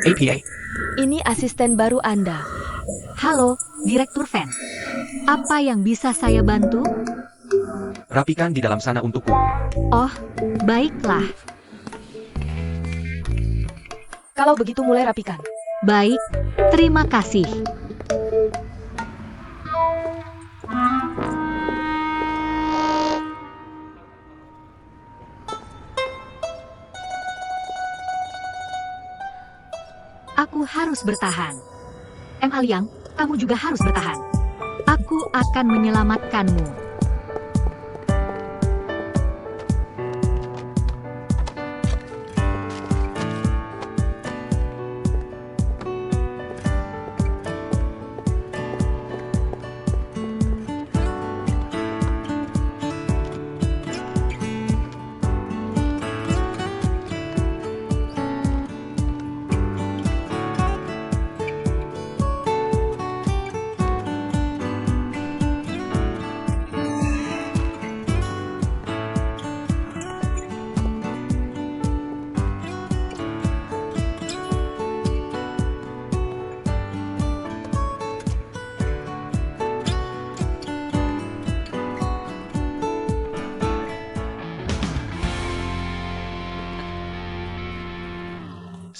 APA. Ini asisten baru Anda. Halo, Direktur Van. Apa yang bisa saya bantu? Rapikan di dalam sana untukku. Oh, baiklah. Kalau begitu mulai rapikan. Baik, terima kasih. Aku harus bertahan. Aliang, kamu juga harus bertahan. Aku akan menyelamatkanmu.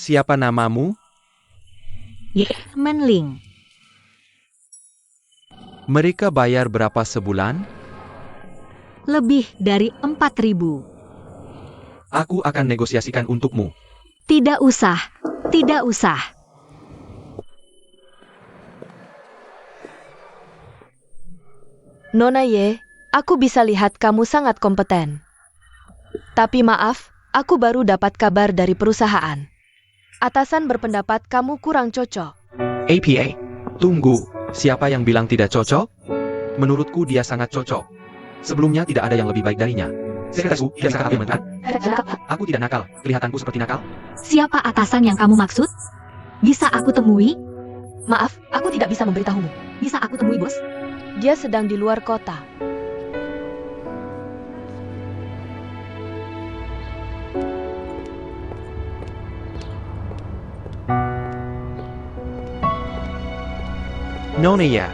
Siapa namamu? Menling. Mereka bayar berapa sebulan? Lebih dari 4.000. Aku akan negosiasikan untukmu. Tidak usah, tidak usah. Nona Ye, aku bisa lihat kamu sangat kompeten. Tapi maaf, aku baru dapat kabar dari perusahaan. Atasan berpendapat kamu kurang cocok. APA. Tunggu, siapa yang bilang tidak cocok? Menurutku dia sangat cocok. Sebelumnya tidak ada yang lebih baik darinya. Sekretarisku, dia sangat ambil mentah. Aku tidak nakal, kelihatanku seperti nakal. Siapa atasan yang kamu maksud? Bisa aku temui? Maaf, aku tidak bisa memberitahumu. Bisa aku temui, bos? Dia sedang di luar kota. Nona ya.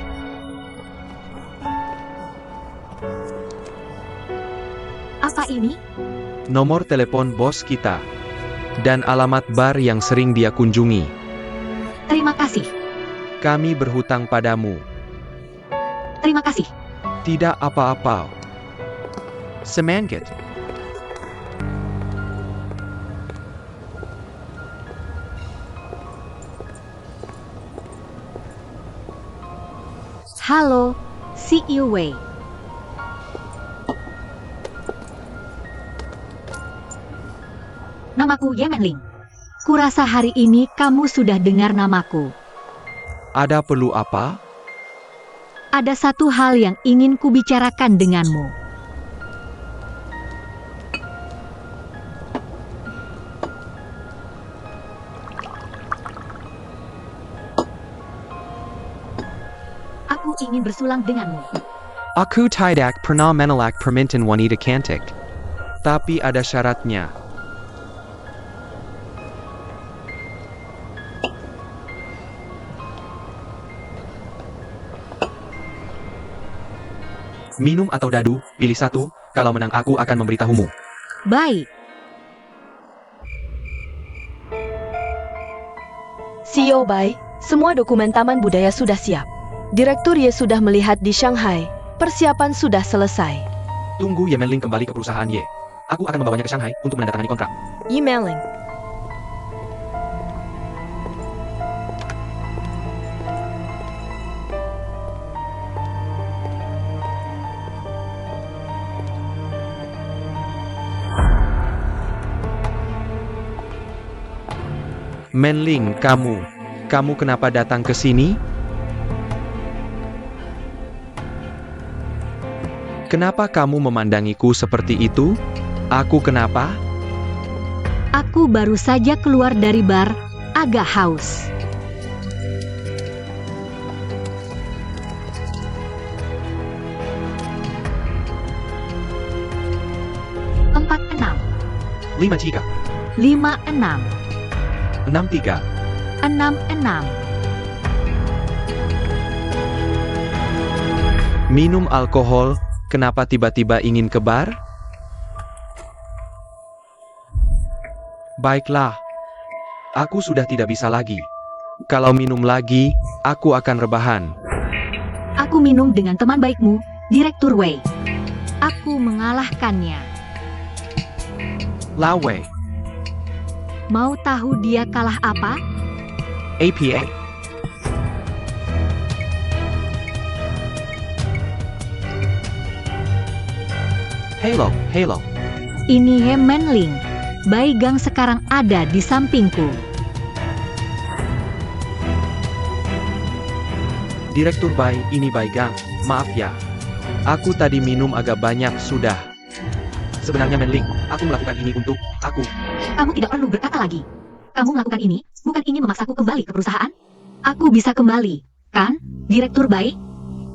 Apa ini? Nomor telepon bos kita. Dan alamat bar yang sering dia kunjungi. Terima kasih. Kami berhutang padamu. Terima kasih. Tidak apa-apa. Semangat. Halo, see you Wei. Namaku Yemenling. Kurasa hari ini kamu sudah dengar namaku. Ada perlu apa? Ada satu hal yang ingin kubicarakan denganmu. Aku ingin bersulang denganmu. Aku tidak pernah menolak permintaan wanita cantik. Tapi ada syaratnya. Minum atau dadu, pilih satu. Kalau menang aku akan memberitahumu. Baik. CEO Bai, semua dokumen Taman Budaya sudah siap. Direktur Ye sudah melihat di Shanghai. Persiapan sudah selesai. Tunggu Yemenling kembali ke perusahaan Ye. Aku akan membawanya ke Shanghai untuk menandatangani kontrak. Emailing. Menling, kamu kenapa datang ke sini? Kenapa kamu memandangiku seperti itu? Aku kenapa? Aku baru saja keluar dari bar, agak haus. Lima jika. 56. 63. 66. Minum alkohol, kenapa tiba-tiba ingin ke bar? Baiklah. Aku sudah tidak bisa lagi. Kalau minum lagi, aku akan rebahan. Aku minum dengan teman baikmu, Direktur Wei. Aku mengalahkannya. Lawe. Mau tahu dia kalah apa? APA. Halo. Ini He Menling. Bai Gang sekarang ada di sampingku. Direktur Bai, ini Bai Gang. Maaf ya. Aku tadi minum agak banyak sudah. Sebenarnya Menling, aku melakukan ini untuk aku. Kamu tidak perlu berkata lagi. Kamu melakukan ini, bukan ingin memaksaku kembali ke perusahaan? Aku bisa kembali, kan, Direktur Bai?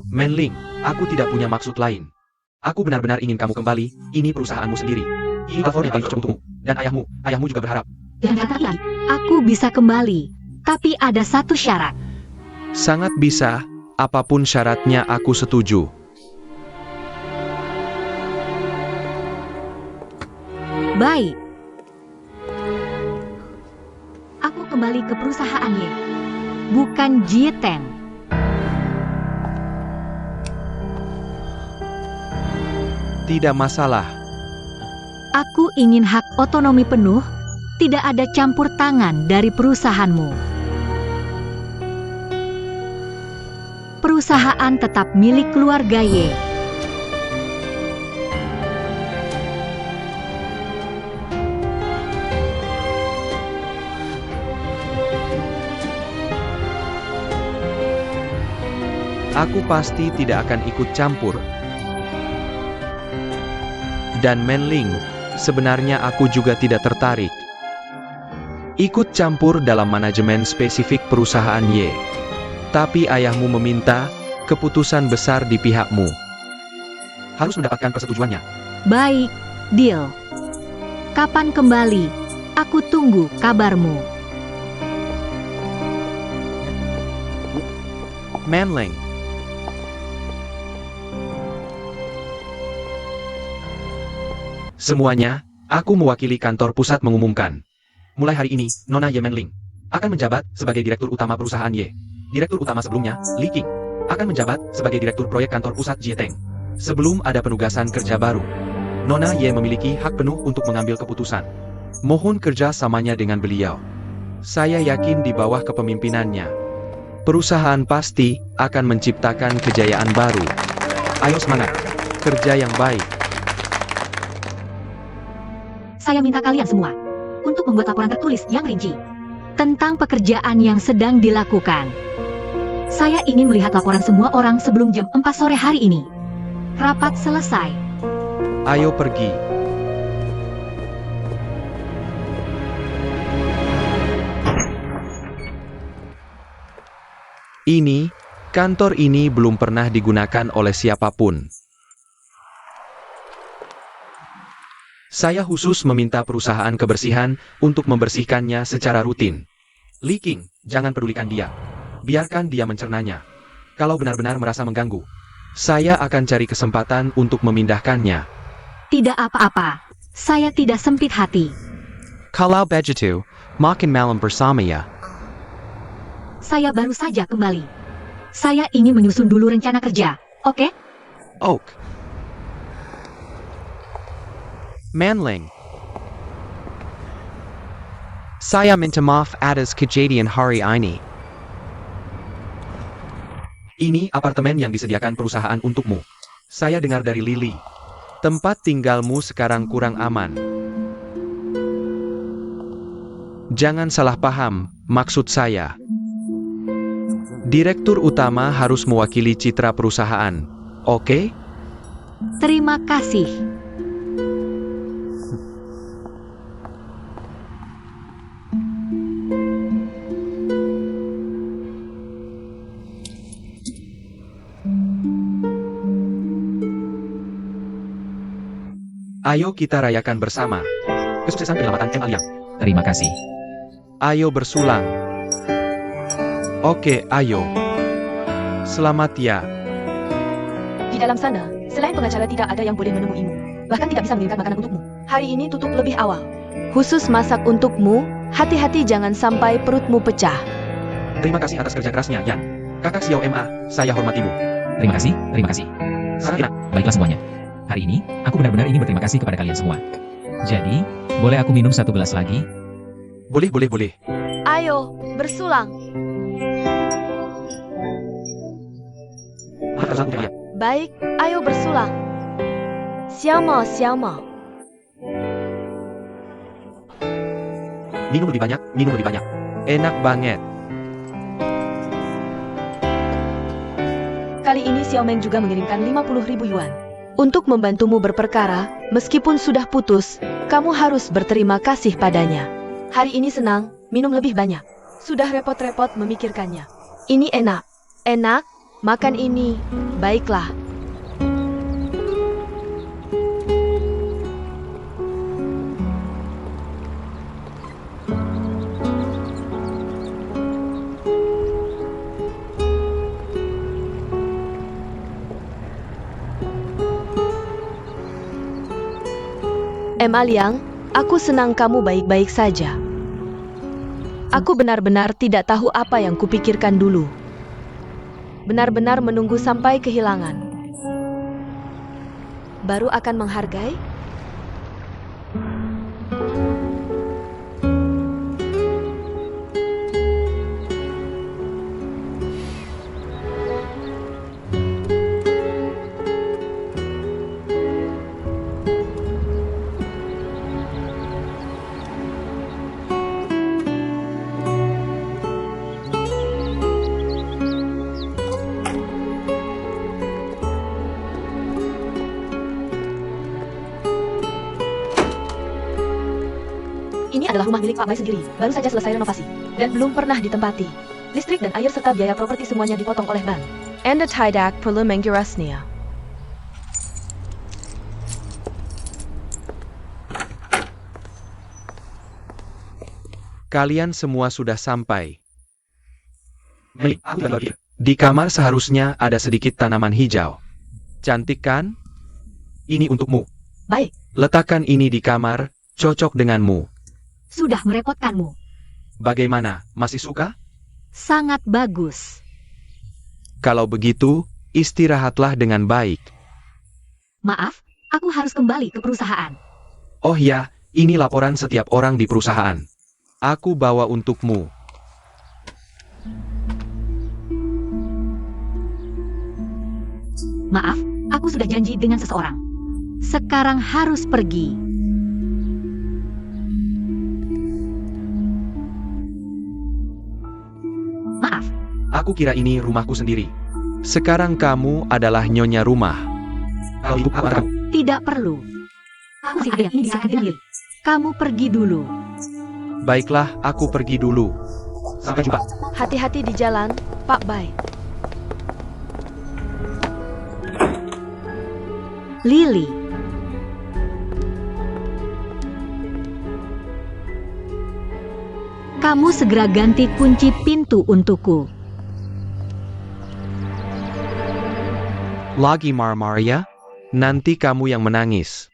Menling, aku tidak punya maksud lain. Aku benar-benar ingin kamu kembali, ini perusahaanmu sendiri. Ini platform yang paling cocok untukmu. Dan ayahmu juga berharap. Jangan kata lagi. Aku bisa kembali, tapi ada satu syarat. Sangat bisa, apapun syaratnya aku setuju. Baik. Aku kembali ke perusahaan Ye. Bukan Jieteng. Tidak masalah. Aku ingin hak otonomi penuh, tidak ada campur tangan dari perusahaanmu. Perusahaan tetap milik keluarga Ye. Aku pasti tidak akan ikut campur. Dan Menling, sebenarnya aku juga tidak tertarik ikut campur dalam manajemen spesifik perusahaan Y. Tapi ayahmu meminta, keputusan besar di pihakmu. Harus mendapatkan persetujuannya. Baik, deal. Kapan kembali? Aku tunggu kabarmu. Menling. Semuanya, aku mewakili kantor pusat mengumumkan. Mulai hari ini, Nona Ye Menling akan menjabat sebagai Direktur Utama perusahaan Y. Direktur Utama sebelumnya, Li Qing, akan menjabat sebagai Direktur Proyek Kantor Pusat Jieteng. Sebelum ada penugasan kerja baru, Nona Ye memiliki hak penuh untuk mengambil keputusan. Mohon kerja samanya dengan beliau. Saya yakin di bawah kepemimpinannya, perusahaan pasti akan menciptakan kejayaan baru. Ayo semangat, kerja yang baik. Saya minta kalian semua untuk membuat laporan tertulis yang rinci tentang pekerjaan yang sedang dilakukan. Saya ingin melihat laporan semua orang sebelum jam 4 sore hari ini. Rapat selesai. Ayo pergi. Kantor ini belum pernah digunakan oleh siapapun. Saya khusus meminta perusahaan kebersihan untuk membersihkannya secara rutin. Li Qing, jangan pedulikan dia. Biarkan dia mencernanya. Kalau benar-benar merasa mengganggu, saya akan cari kesempatan untuk memindahkannya. Tidak apa-apa. Saya tidak sempit hati. Kalau begitu, makin malam bersama ya. Saya baru saja kembali. Saya ingin menyusun dulu rencana kerja, oke? Oak. Manling. Saya minta maaf atas kejadian hari ini. Ini apartemen yang disediakan perusahaan untukmu. Saya dengar dari Lily. Tempat tinggalmu sekarang kurang aman. Jangan salah paham, maksud saya. Direktur utama harus mewakili citra perusahaan, oke? Terima kasih. Ayo kita rayakan bersama kesuksesan penyelamatan M. Aliang. Terima kasih. Ayo bersulang. Oke, ayo. Selamat ya. Di dalam sana, selain pengacara tidak ada yang boleh menemuimu. Bahkan tidak bisa mengirimkan makanan untukmu. Hari ini tutup lebih awal. Khusus masak untukmu, hati-hati jangan sampai perutmu pecah. Terima kasih atas kerja kerasnya, Yan. Kakak Xiao Ma, saya hormatimu. Terima kasih, terima kasih. Sangat enak. Baiklah semuanya. Hari ini, aku benar-benar ingin berterima kasih kepada kalian semua. Jadi, boleh aku minum satu gelas lagi? Boleh, boleh, boleh. Ayo, bersulang. Baik, ayo bersulang. Xiaomo, Xiaomo. Minum lebih banyak, minum lebih banyak. Enak banget. Kali ini Xiaomeng juga mengirimkan 50.000 yuan. Untuk membantumu berperkara, meskipun sudah putus, kamu harus berterima kasih padanya. Hari ini senang, minum lebih banyak. Sudah repot-repot memikirkannya. Ini enak. Enak, makan ini. Baiklah. Ma Liang, aku senang kamu baik-baik saja. Aku benar-benar tidak tahu apa yang kupikirkan dulu. Benar-benar menunggu sampai kehilangan. Baru akan menghargai? Ini adalah rumah milik Pak Mai sendiri, baru saja selesai renovasi, dan belum pernah ditempati. Listrik dan air serta biaya properti semuanya dipotong oleh bank. Anda tidak perlu menggirasnya. Kalian semua sudah sampai. Di kamar seharusnya ada sedikit tanaman hijau. Cantik kan? Ini untukmu. Baik, Letakkan ini di kamar, cocok denganmu. sudah merepotkanmu. Bagaimana, masih suka? Sangat bagus. Kalau begitu, istirahatlah dengan baik. Maaf, aku harus kembali ke perusahaan. Oh ya, ini laporan setiap orang di perusahaan. Aku bawa untukmu. Maaf, aku sudah janji dengan seseorang. Sekarang harus pergi. Maaf, Aku kira ini rumahku sendiri. Sekarang kamu adalah nyonya rumah. Kalau ibu apa tahu? tidak perlu. Masih ada yang ingin diserahkan dengan Lily. Kamu pergi dulu. Baiklah, aku pergi dulu. Sampai jumpa. Hati-hati di jalan, Pak Bai. Lily. Kamu segera ganti kunci pintu untukku. Lagi marah-marah ya? Nanti kamu yang menangis.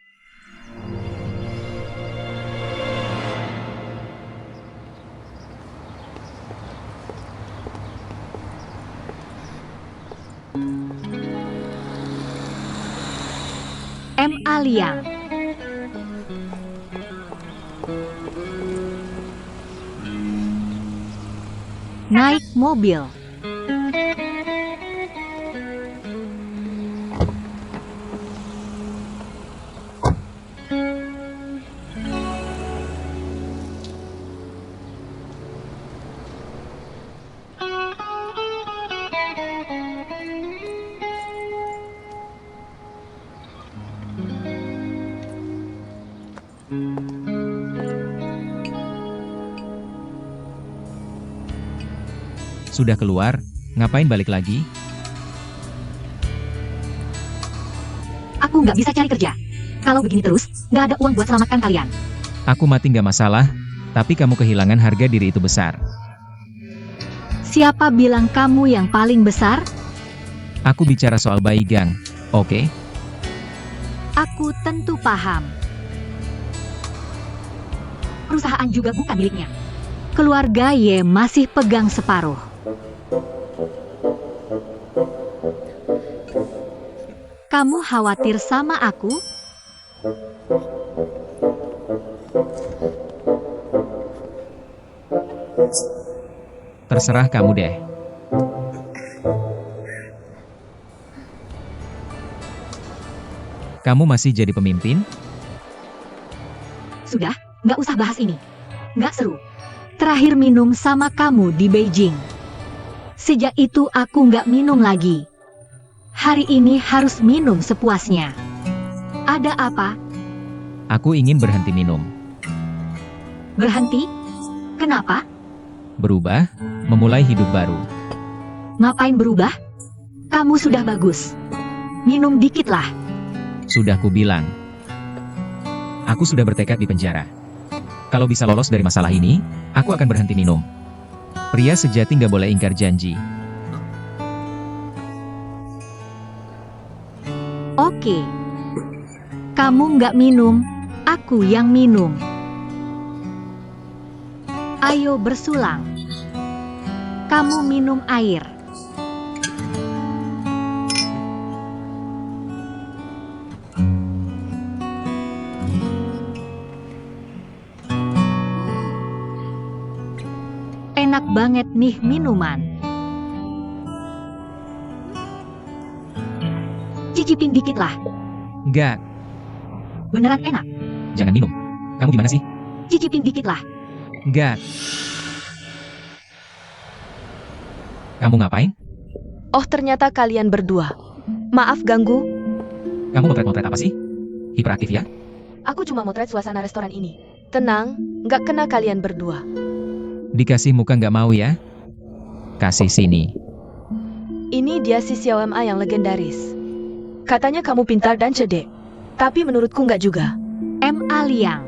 Ma Liang. Naik mobil. Sudah keluar, ngapain balik lagi? Aku nggak bisa cari kerja. Kalau begini terus, nggak ada uang buat selamatkan kalian. Aku mati nggak masalah, Tapi kamu kehilangan harga diri itu besar. Siapa bilang kamu yang paling besar? Aku bicara soal Bai Gang, oke? Aku tentu paham. Perusahaan juga bukan miliknya. Keluarga Ye masih pegang separuh. Kamu khawatir sama aku? Terserah kamu deh. Kamu masih jadi pemimpin? Sudah, nggak usah bahas ini. Nggak seru. Terakhir minum sama kamu di Beijing. Sejak itu aku nggak minum lagi. Hari ini harus minum sepuasnya. Ada apa? Aku ingin berhenti minum. Berhenti? Kenapa? Berubah, memulai hidup baru. Ngapain berubah? Kamu sudah bagus. Minum dikit lah. Sudah kubilang. Aku sudah bertekad di penjara. Kalau bisa lolos dari masalah ini, aku akan berhenti minum. Pria sejati nggak boleh ingkar janji. Oke. Kamu nggak minum, aku yang minum. Ayo bersulang. Kamu minum air. Enak banget nih minuman. Cicipin dikit lah. Nggak, Beneran enak. jangan minum. Kamu gimana sih? Cicipin dikit lah. Nggak. Kamu ngapain? Oh, ternyata kalian berdua. Maaf ganggu. Kamu motret-motret apa sih? Hiperaktif ya? Aku cuma motret suasana restoran ini. Tenang, nggak kena kalian berdua. Dikasih muka nggak mau ya? Kasih sini. Ini dia si Xiao Ma yang legendaris. Katanya kamu pintar dan cerdik. Tapi menurutku nggak juga. Ma Liang.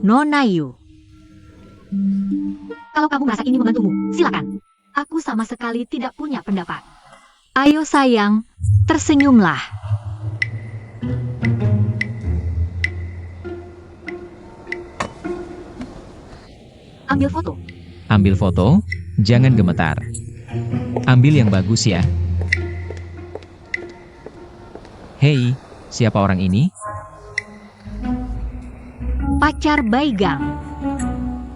Nona Yu. Kalau kamu merasa ini membantumu, silakan. Aku sama sekali tidak punya pendapat. Ayo sayang, tersenyumlah. Ambil foto. Ambil foto, jangan gemetar. Ambil yang bagus ya. Hei, siapa orang ini? Pacar Baigang.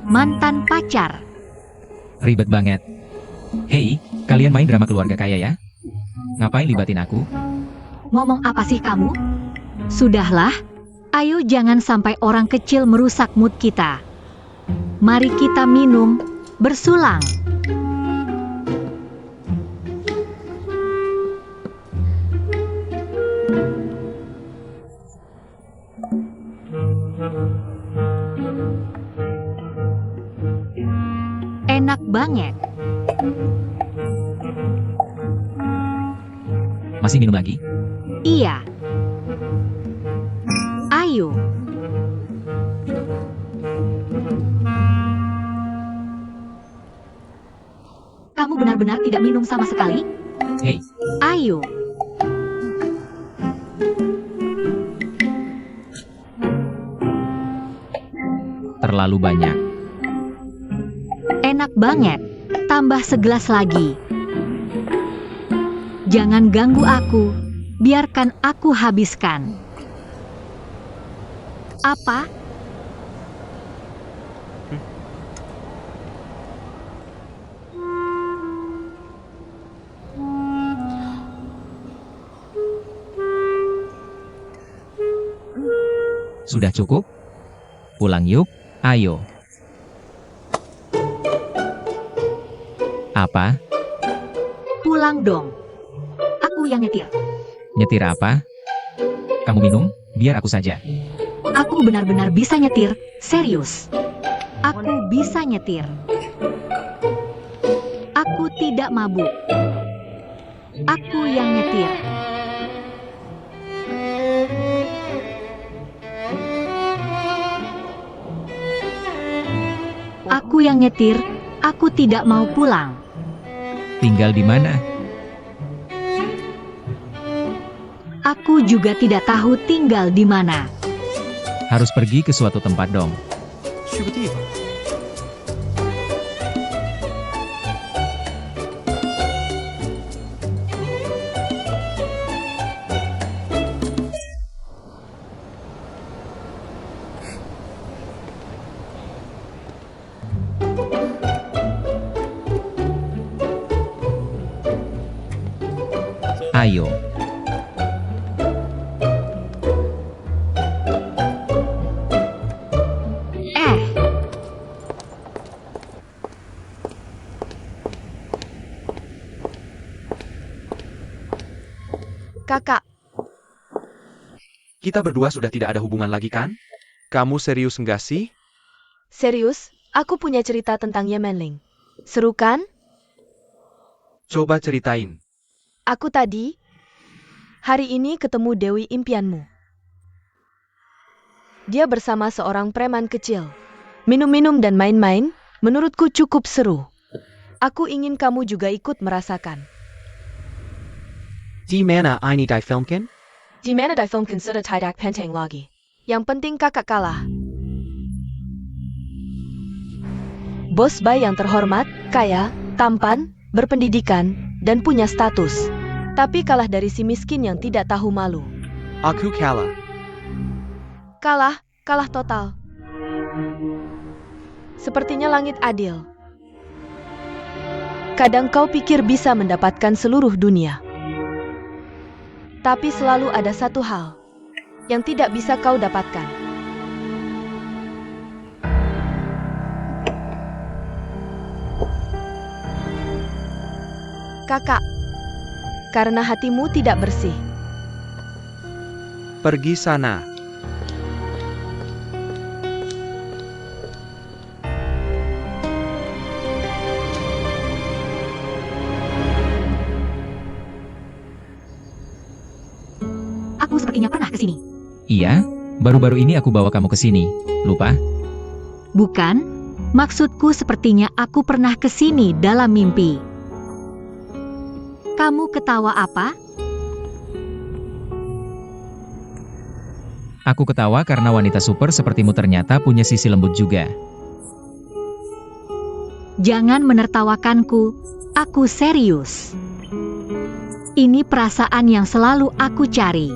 Mantan pacar. Ribet banget. Hei, kalian main drama keluarga kaya ya? Ngapain libatin aku? Ngomong apa sih kamu? Sudahlah. Ayo jangan sampai orang kecil merusak mood kita. Mari kita minum, bersulang. Enak banget. Masih minum lagi? Iya. Ayo. Kamu benar-benar tidak minum sama sekali? Hei, Ayo. terlalu banyak. Enak banget. Tambah segelas lagi. Jangan ganggu aku. Biarkan aku habiskan. Apa? Sudah cukup? Pulang yuk, ayo. Apa? Pulang dong. Aku yang nyetir. Nyetir apa? Kamu minum? Biar aku saja. Aku benar-benar bisa nyetir. Serius. Aku bisa nyetir. Aku tidak mabuk. Aku yang nyetir. Aku yang nyetir, aku tidak mau pulang. Tinggal di mana? Aku juga tidak tahu tinggal di mana. Harus pergi ke suatu tempat dong. Ayo, Kakak, Kita berdua sudah tidak ada hubungan lagi kan? Kamu serius nggak sih? serius? Aku punya cerita tentang Yemenling. Seru kan? Coba ceritain. Aku tadi, hari ini ketemu Dewi impianmu. Dia bersama seorang preman kecil. Minum-minum dan main-main, menurutku cukup seru. Aku ingin kamu juga ikut merasakan. Di mana ini difilmkan? Di mana difilmkan sudah tidak penting lagi. Yang penting kakak kalah. Bos Bay yang terhormat, kaya, tampan, berpendidikan, dan punya status. Tapi kalah dari si miskin yang tidak tahu malu. Aku kalah. Kalah total. Sepertinya langit adil. Kadang kau pikir bisa mendapatkan seluruh dunia. Tapi selalu ada satu hal yang tidak bisa kau dapatkan. Kakak, karena hatimu tidak bersih. Pergi sana. Aku sepertinya pernah ke sini. iya, baru-baru ini aku bawa kamu ke sini. Lupa? Bukan? Maksudku sepertinya aku pernah ke sini dalam mimpi. Kamu ketawa apa? Aku ketawa karena wanita super sepertimu ternyata punya sisi lembut juga. Jangan menertawakanku. Aku serius. Ini perasaan yang selalu aku cari.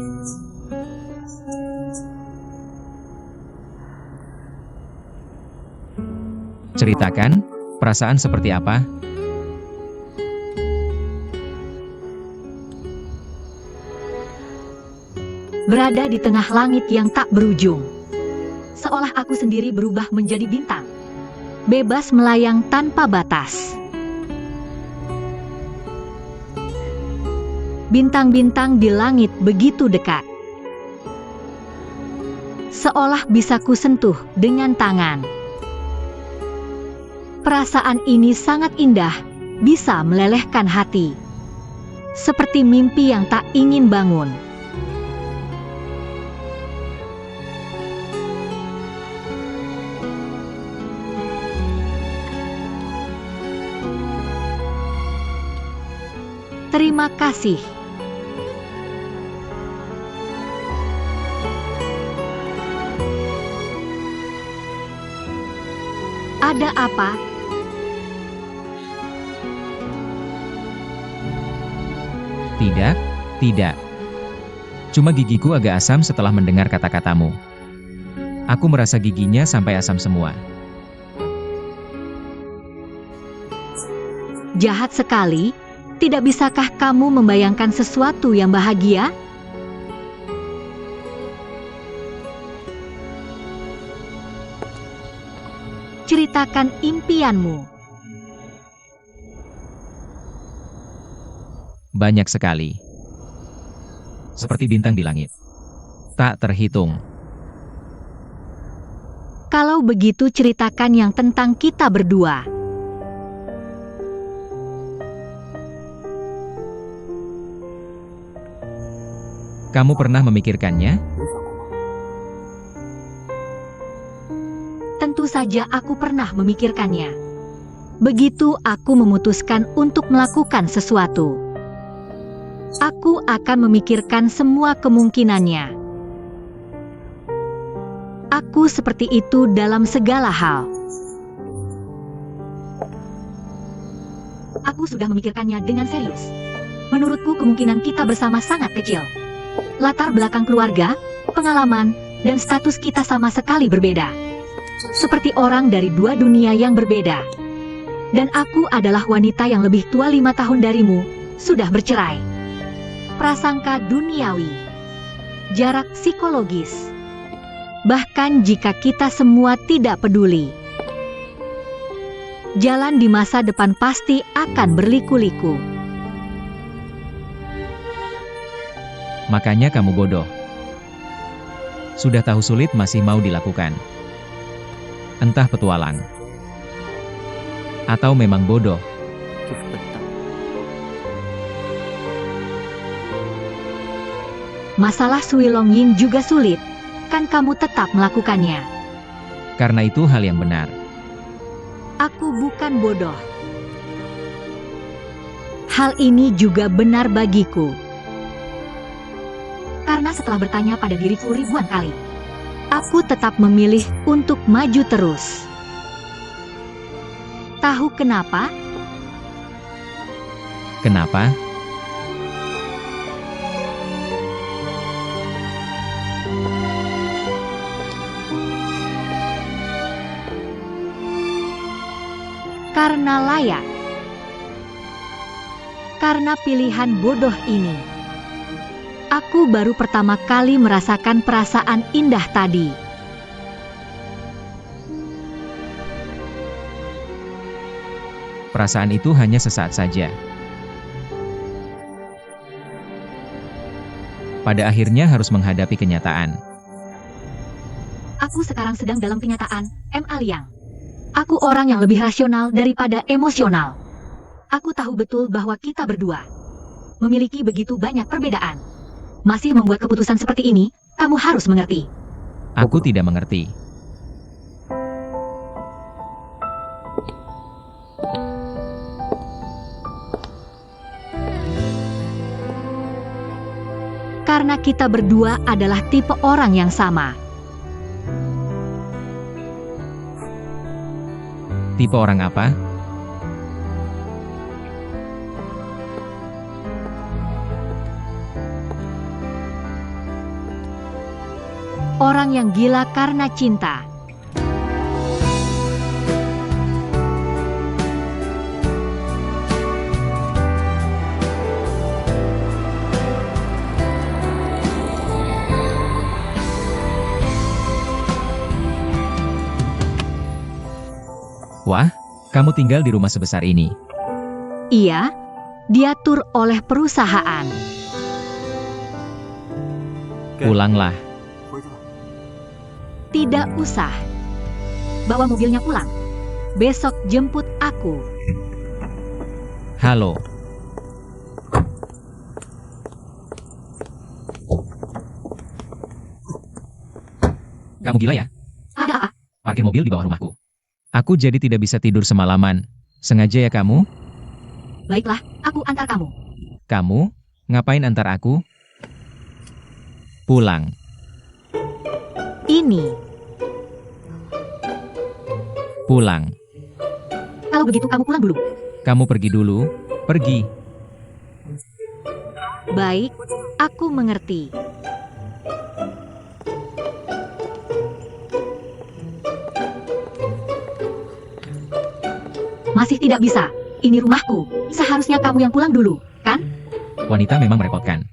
Ceritakan, perasaan seperti apa? Berada di tengah langit yang tak berujung. Seolah aku sendiri berubah menjadi bintang. Bebas melayang tanpa batas. Bintang-bintang di langit begitu dekat. Seolah bisa kusentuh dengan tangan. Perasaan ini sangat indah, bisa melelehkan hati. Seperti mimpi yang tak ingin bangun. Terima kasih. Ada apa? Tidak. Cuma gigiku agak asam setelah mendengar kata-katamu. Aku merasa giginya sampai asam semua. Jahat sekali. Tidak bisakah kamu membayangkan sesuatu yang bahagia? Ceritakan impianmu. Banyak sekali. Seperti bintang di langit. Tak terhitung. Kalau begitu ceritakan yang tentang kita berdua. Kamu pernah memikirkannya? Tentu saja aku pernah memikirkannya. Begitu aku memutuskan untuk melakukan sesuatu, aku akan memikirkan semua kemungkinannya. Aku seperti itu dalam segala hal. Aku sudah memikirkannya dengan serius. Menurutku kemungkinan kita bersama sangat kecil. Latar belakang keluarga, pengalaman, dan status kita sama sekali berbeda. Seperti orang dari dua dunia yang berbeda. Dan aku adalah wanita yang lebih tua 5 tahun darimu, sudah bercerai. Prasangka duniawi. Jarak psikologis. Bahkan jika kita semua tidak peduli, jalan di masa depan pasti akan berliku-liku. Makanya kamu bodoh. Sudah tahu sulit masih mau dilakukan. Entah petualang. Atau memang bodoh. Masalah Sui Longying juga sulit, kan kamu tetap melakukannya. Karena itu hal yang benar. Aku bukan bodoh. Hal ini juga benar bagiku. Karena setelah bertanya pada diriku ribuan kali, aku tetap memilih untuk maju terus. Tahu kenapa? Kenapa? Karena layak. Karena pilihan bodoh ini. Aku baru pertama kali merasakan perasaan indah tadi. Perasaan itu hanya sesaat saja. Pada akhirnya harus menghadapi kenyataan. Aku sekarang sedang dalam kenyataan, Liang. Aku orang yang lebih rasional daripada emosional. Aku tahu betul bahwa kita berdua memiliki begitu banyak perbedaan. Masih membuat keputusan seperti ini, kamu harus mengerti. Aku tidak mengerti. Karena kita berdua adalah tipe orang yang sama. Tipe orang apa? Orang yang gila karena cinta. Wah, kamu tinggal di rumah sebesar ini. Iya, diatur oleh perusahaan. Pulanglah. Tidak usah. Bawa mobilnya pulang. Besok jemput aku. Halo. Kamu gila ya? Ada apa? Parkir mobil di bawah rumahku. Aku jadi tidak bisa tidur semalaman. Sengaja ya kamu? Baiklah, aku antar kamu. Kamu? Ngapain antar aku? Pulang. Ini. Pulang. Kalau begitu kamu pulang dulu. Kamu pergi dulu. Pergi. Baik, aku mengerti. Masih tidak bisa. Ini rumahku. Seharusnya kamu yang pulang dulu, kan? Wanita memang merepotkan.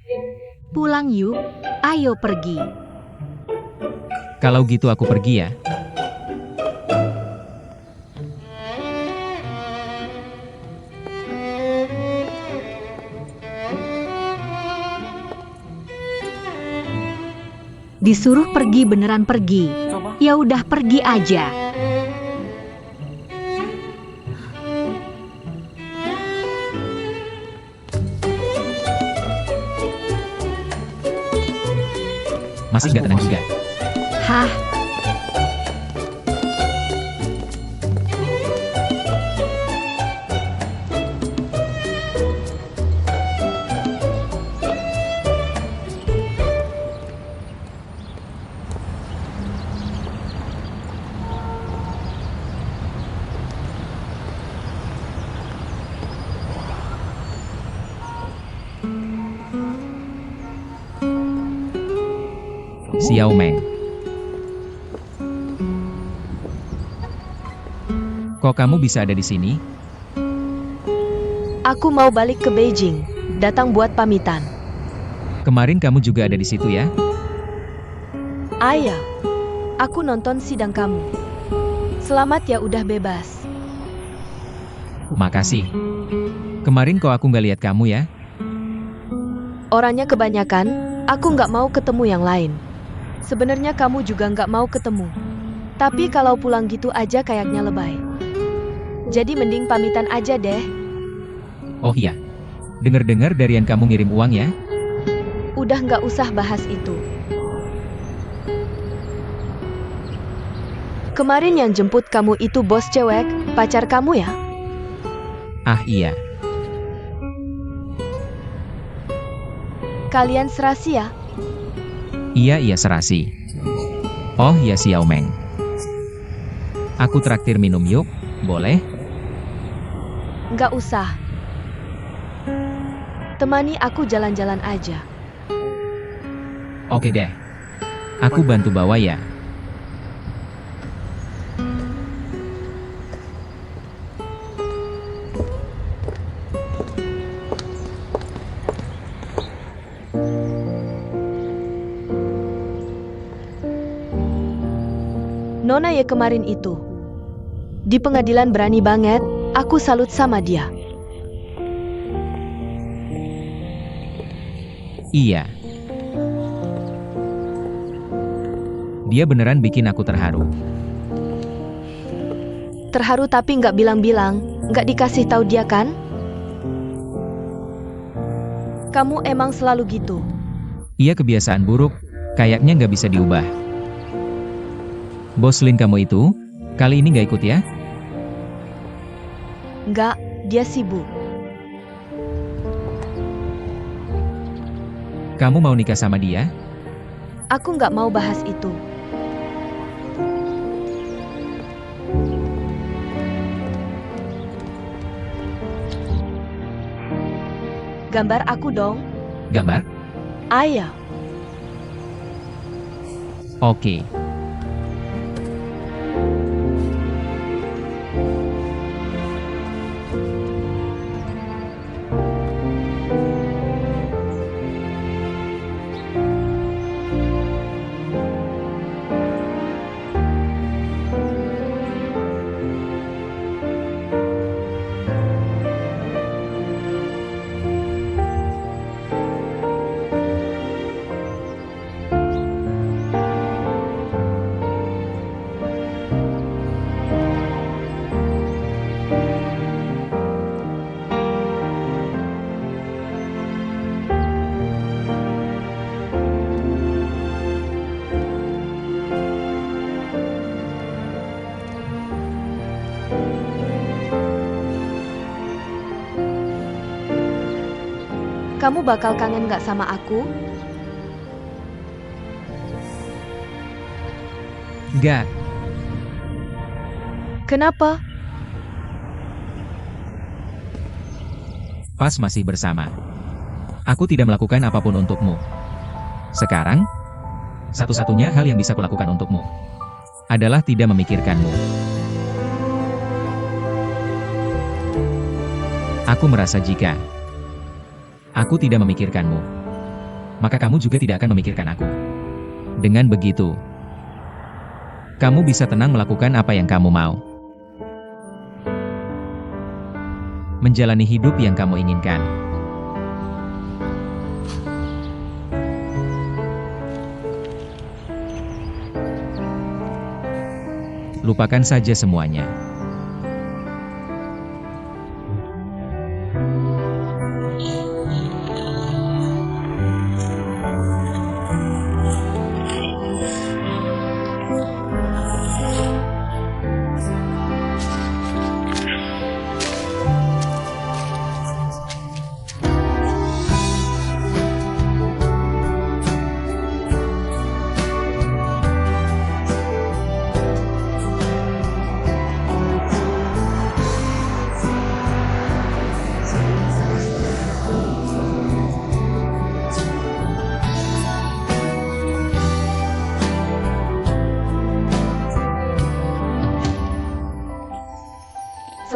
Pulang yuk. Ayo pergi. Kalau gitu aku pergi ya. Disuruh pergi beneran pergi. Ya udah pergi aja. Masih nggak tenang juga. Hah? Xiao Meng. Kok kamu bisa ada di sini? Aku mau balik ke Beijing, datang buat pamitan. Kemarin kamu juga ada di situ ya? Ayah, aku nonton sidang kamu. Selamat ya udah bebas. Makasih. Kemarin kok aku nggak lihat kamu ya? Orangnya kebanyakan, aku nggak mau ketemu yang lain. Sebenarnya kamu juga nggak mau ketemu. Tapi kalau pulang gitu aja kayaknya lebay. Jadi mending pamitan aja deh. Oh iya. Dengar-dengar Darian kamu ngirim uang ya? Udah nggak usah bahas itu. Kemarin yang jemput kamu itu bos cewek, pacar kamu ya? Ah iya. Kalian serasi ya? Iya serasi. Oh iya Xiao Meng. Aku traktir minum yuk, boleh? Nggak usah. Temani aku jalan-jalan aja. Oke deh. Aku bantu bawa ya. Nona ya kemarin itu. Di pengadilan berani banget, aku salut sama dia. Iya. Dia beneran bikin aku terharu. Terharu tapi nggak bilang-bilang, nggak dikasih tahu dia kan? Kamu emang selalu gitu. Iya kebiasaan buruk, kayaknya nggak bisa diubah. Bos Lin kamu itu, kali ini nggak ikut ya? Nggak, dia sibuk. Kamu mau nikah sama dia? Aku nggak mau bahas itu. Gambar aku dong. Gambar? Ayah. Oke. Kamu bakal kangen nggak sama aku? Nggak. Kenapa? Pas masih bersama. Aku tidak melakukan apapun untukmu. Sekarang, satu-satunya hal yang bisa kulakukan untukmu adalah tidak memikirkanmu. Aku merasa jika aku tidak memikirkanmu, maka kamu juga tidak akan memikirkan aku. Dengan begitu, kamu bisa tenang melakukan apa yang kamu mau. Menjalani hidup yang kamu inginkan. Lupakan saja semuanya.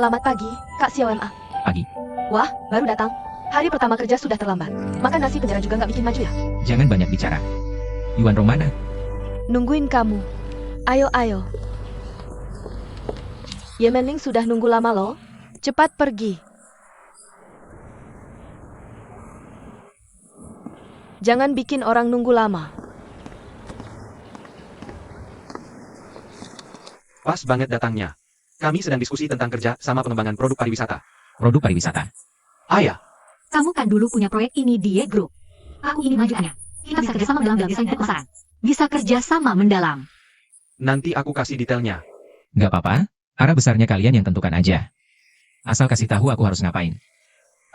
Selamat pagi, Kak Xiao Ma. Pagi. Wah, baru datang. Hari pertama kerja sudah terlambat. Makan nasi penjara juga nggak bikin maju ya? Jangan banyak bicara. Yuan Romana. Nungguin kamu. Ayo, ayo. Ye Menling sudah nunggu lama loh. Cepat pergi. Jangan bikin orang nunggu lama. Pas banget datangnya. Kami sedang diskusi tentang kerja sama pengembangan produk pariwisata. Produk pariwisata. Ayah, Kamu kan dulu punya proyek ini di Ye Group. Aku ingin maju, Anya. Kita bisa kerjasama mendalam dalam desain dan pemasaran. Bisa kerjasama mendalam. nanti aku kasih detailnya. Nggak apa-apa, arah besarnya kalian yang tentukan aja. Asal kasih tahu aku harus ngapain.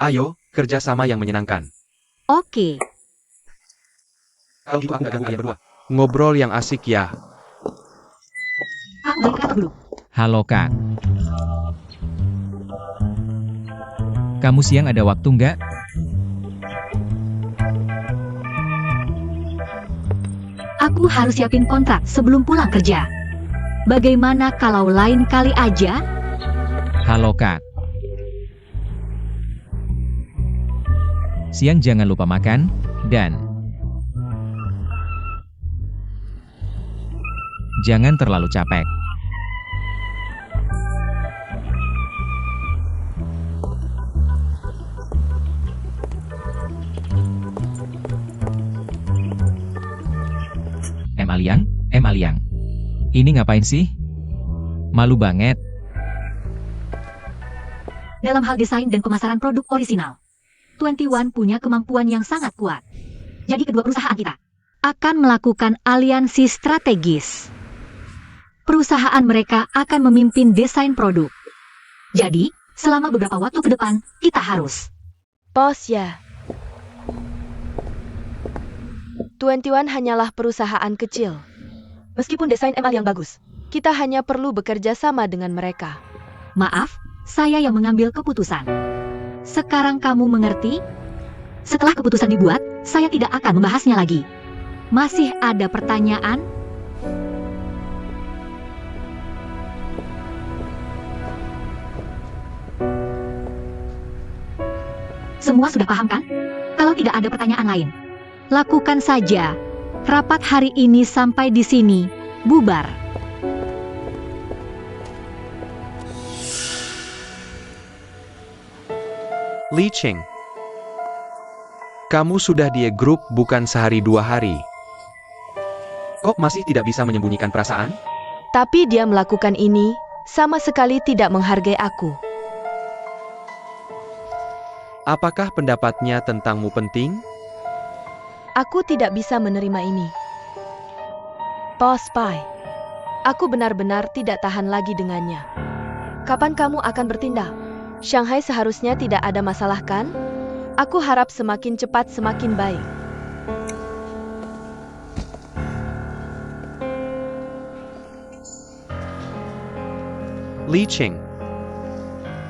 Ayo, kerja sama yang menyenangkan. Oke. Kalau gitu aku gak ganggu kalian berdua. Ngobrol yang asik ya. Aku balik ke kantor dulu. Halo Kak. Kamu siang ada waktu nggak? Aku harus siapin kontrak sebelum pulang kerja. Bagaimana kalau lain kali aja? Halo Kak. Siang jangan lupa makan, dan jangan terlalu capek. Aliang. Ini ngapain sih? Malu banget. Dalam hal desain dan pemasaran produk orisinal, 21 punya kemampuan yang sangat kuat. Jadi kedua perusahaan kita akan melakukan aliansi strategis. Perusahaan mereka akan memimpin desain produk. Jadi, selama beberapa waktu ke depan, kita harus. Bos ya. 21 hanyalah perusahaan kecil. Meskipun desain ML yang bagus, kita hanya perlu bekerja sama dengan mereka. Maaf, saya yang mengambil keputusan. Sekarang kamu mengerti? Setelah keputusan dibuat, saya tidak akan membahasnya lagi. Masih ada pertanyaan? Semua sudah paham kan? Kalau tidak ada pertanyaan lain, lakukan saja. Rapat hari ini sampai di sini. Bubar. Li Cheng, kamu sudah di grup bukan sehari 2 hari. Kok masih tidak bisa menyembunyikan perasaan? Tapi dia melakukan ini, sama sekali tidak menghargai aku. Apakah pendapatnya tentangmu penting? Aku tidak bisa menerima ini. Bos Pai, aku benar-benar tidak tahan lagi dengannya. Kapan kamu akan bertindak? Shanghai seharusnya tidak ada masalah kan? Aku harap semakin cepat semakin baik. Li Cheng,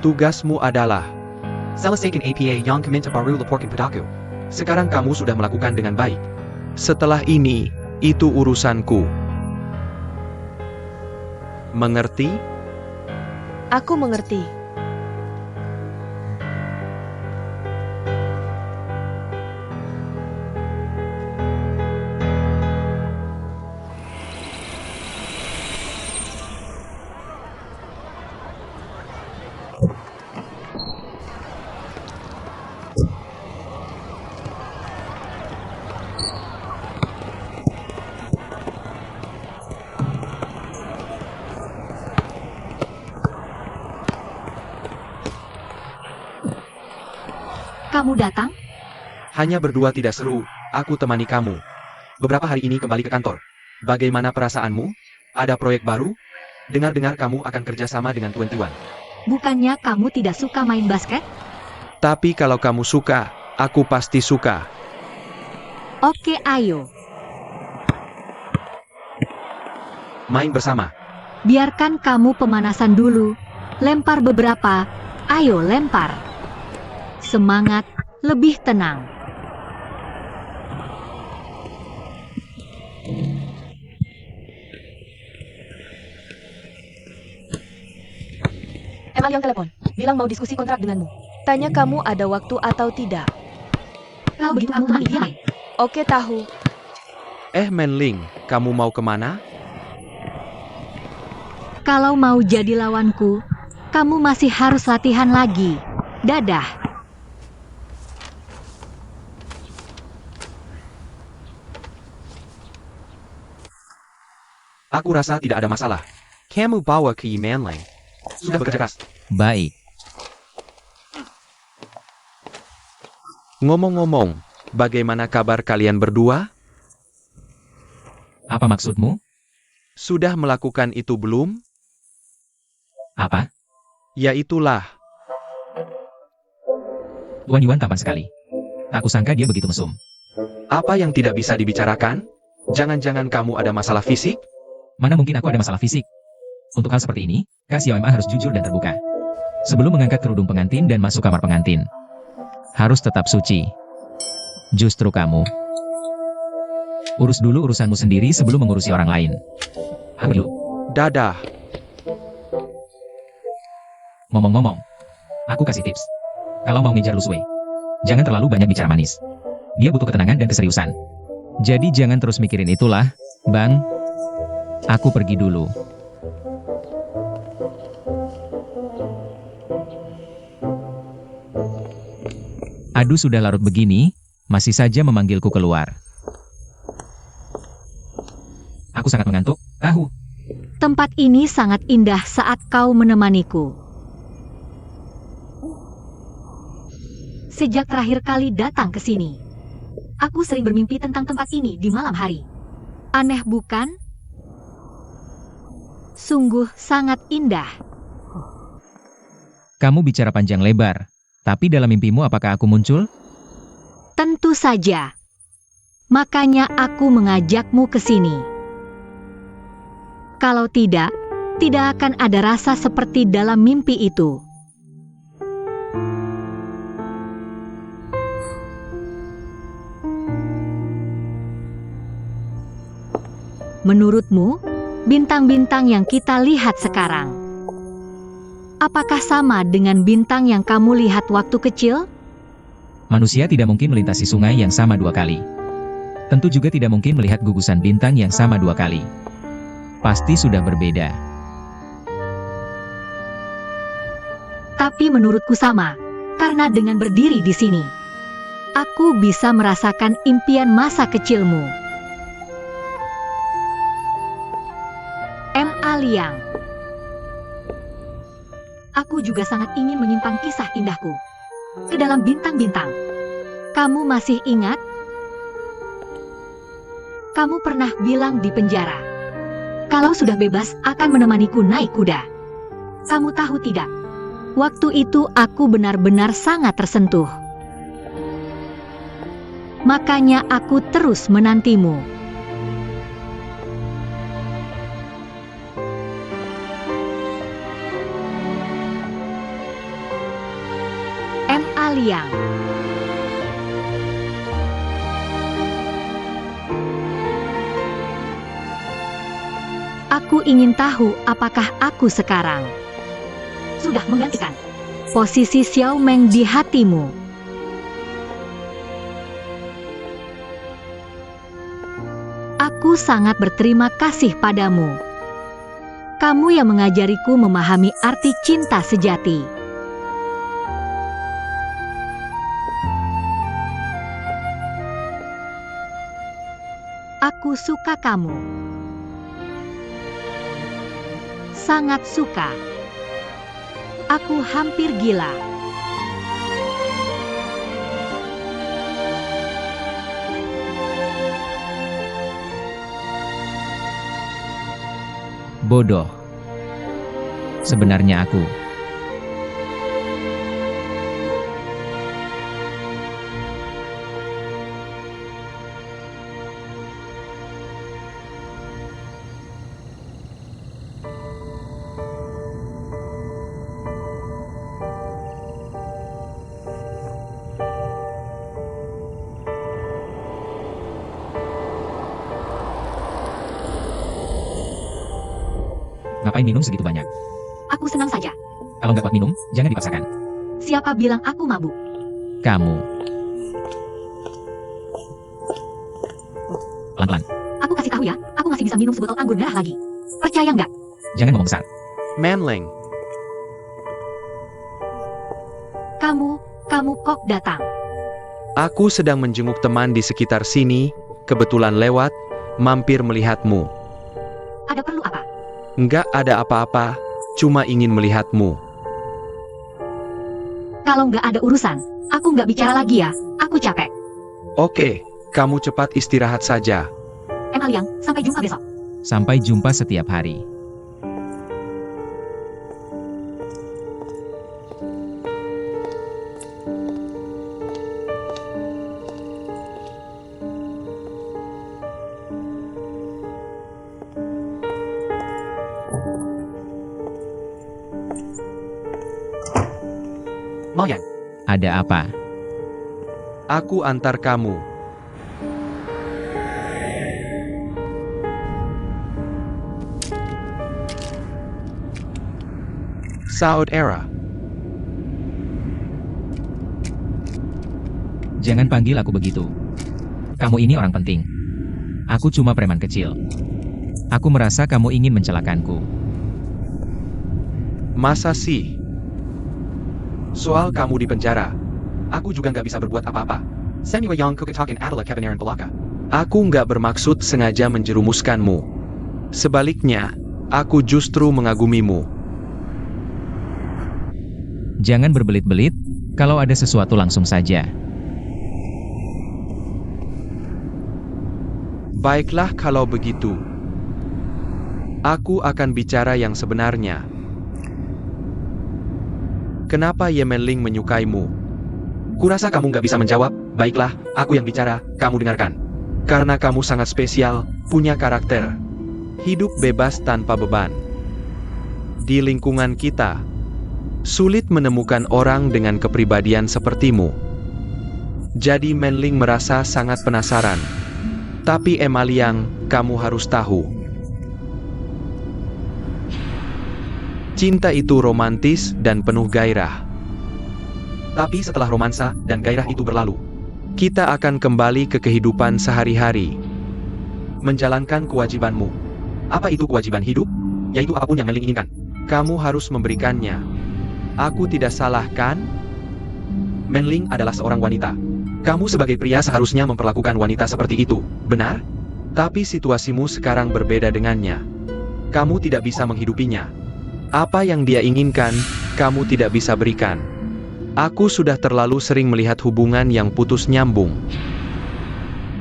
tugasmu adalah Selesaikan APA yang keminta baru laporkan padaku. sekarang kamu sudah melakukan dengan baik. Setelah ini, itu urusanku. Mengerti? Aku mengerti. Kamu datang? Hanya berdua tidak seru, aku temani kamu. Beberapa hari ini kembali ke kantor. Bagaimana perasaanmu? Ada proyek baru? Dengar-dengar kamu akan kerjasama dengan 21. Bukannya kamu tidak suka main basket? Tapi kalau kamu suka, aku pasti suka. Oke, ayo. Main bersama. Biarkan kamu pemanasan dulu. Lempar beberapa. Ayo lempar. Semangat, lebih tenang. Emal yang telepon, bilang mau diskusi kontrak denganmu. Tanya kamu ada waktu atau tidak. Kalau begitu kamu temani dia, Meng. Oke, tahu. Menling, kamu mau kemana? Kalau mau jadi lawanku, kamu masih harus latihan lagi. Dadah. Aku rasa tidak ada masalah. Kamu bawa ke Manling. Sudah bekerja keras. Baik. Ngomong-ngomong, bagaimana kabar kalian berdua? Apa maksudmu? Sudah melakukan itu belum? Apa? Ya itulah. Tuan Yuan tampan sekali. Aku sangka dia begitu mesum. Apa yang tidak bisa dibicarakan? Jangan-jangan kamu ada masalah fisik? Mana mungkin aku ada masalah fisik? Untuk hal seperti ini, Kak Xiao Ma harus jujur dan terbuka. Sebelum mengangkat kerudung pengantin dan masuk kamar pengantin, harus tetap suci. Justru kamu. Urus dulu urusanmu sendiri sebelum mengurusi orang lain. Halo. Dadah. Ngomong-ngomong, aku kasih tips. Kalau mau ngejar Lu Sui, jangan terlalu banyak bicara manis. Dia butuh ketenangan dan keseriusan. Jadi jangan terus mikirin itulah, Bang. Aku pergi dulu. Aduh, sudah larut begini, masih saja memanggilku keluar. Aku sangat mengantuk, tahu. Tempat ini sangat indah saat kau menemaniku. Sejak terakhir kali datang ke sini, aku sering bermimpi tentang tempat ini di malam hari. Aneh bukan? Sungguh sangat indah. Kamu bicara panjang lebar, tapi dalam mimpimu apakah aku muncul? Tentu saja. Makanya aku mengajakmu ke sini. Kalau tidak, tidak akan ada rasa seperti dalam mimpi itu. Menurutmu, bintang-bintang yang kita lihat sekarang, apakah sama dengan bintang yang kamu lihat waktu kecil? Manusia tidak mungkin melintasi sungai yang sama dua kali. Tentu juga tidak mungkin melihat gugusan bintang yang sama dua kali. Pasti sudah berbeda. Tapi menurutku sama, karena dengan berdiri di sini, aku bisa merasakan impian masa kecilmu. M.A. Liang. Aku juga sangat ingin menyimpan kisah indahku ke dalam bintang-bintang. Kamu masih ingat? Kamu pernah bilang di penjara, kalau sudah bebas akan menemaniku naik kuda. Kamu tahu tidak? Waktu itu aku benar-benar sangat tersentuh. Makanya aku terus menantimu. M.A. Liang. Aku ingin tahu apakah aku sekarang sudah menggantikan posisi Xiao Meng di hatimu. Aku sangat berterima kasih padamu. Kamu yang mengajariku memahami arti cinta sejati. Aku suka kamu. Sangat suka. Aku hampir gila. Bodoh. Sebenarnya aku. Ngapain minum segitu banyak? Aku senang saja. Kalau nggak kuat minum, jangan dipaksakan. Siapa bilang aku mabuk? Kamu. Pelan-pelan. Aku kasih tahu ya, aku masih bisa minum sebotol anggur merah lagi. Percaya nggak? Jangan ngomong besar. Manling, Kamu kok datang? aku sedang menjenguk teman di sekitar sini, kebetulan lewat, mampir melihatmu. Ada perlu apa? Nggak ada apa-apa, cuma ingin melihatmu. Kalau nggak ada urusan, aku nggak bicara lagi ya. Aku capek. Oke, kamu cepat istirahat saja. Liang, sampai jumpa besok. Sampai jumpa setiap hari. Mao Yang, Ada apa? Aku antar kamu. Saudara, Jangan panggil aku begitu. Kamu ini orang penting. Aku cuma preman kecil. Aku merasa kamu ingin mencelakanku. masa sih? Soal kamu di penjara, aku juga nggak bisa berbuat apa-apa. Samuel Yang Kukatakan adalah kebenaran belaka. Aku nggak bermaksud sengaja menjerumuskanmu. Sebaliknya, aku justru mengagumimu. Jangan berbelit-belit, kalau ada sesuatu langsung saja. Baiklah kalau begitu. Aku akan bicara yang sebenarnya. Kenapa Ye Manling menyukaimu? Kurasa kamu nggak bisa menjawab. Baiklah, aku yang bicara, kamu dengarkan. Karena kamu sangat spesial, punya karakter. Hidup bebas tanpa beban. Di lingkungan kita, sulit menemukan orang dengan kepribadian sepertimu. Jadi Manling merasa sangat penasaran. Tapi Liang, kamu harus tahu. Cinta itu romantis dan penuh gairah. Tapi setelah romansa dan gairah itu berlalu, Kita akan kembali ke kehidupan sehari-hari. menjalankan kewajibanmu. Apa itu kewajiban hidup? Yaitu apapun yang Manling inginkan. Kamu harus memberikannya. Aku tidak salah kan? Manling adalah seorang wanita. Kamu sebagai pria seharusnya memperlakukan wanita seperti itu, benar? Tapi situasimu sekarang berbeda dengannya. Kamu tidak bisa menghidupinya. Apa yang dia inginkan, kamu tidak bisa berikan. Aku sudah terlalu sering melihat hubungan yang putus nyambung.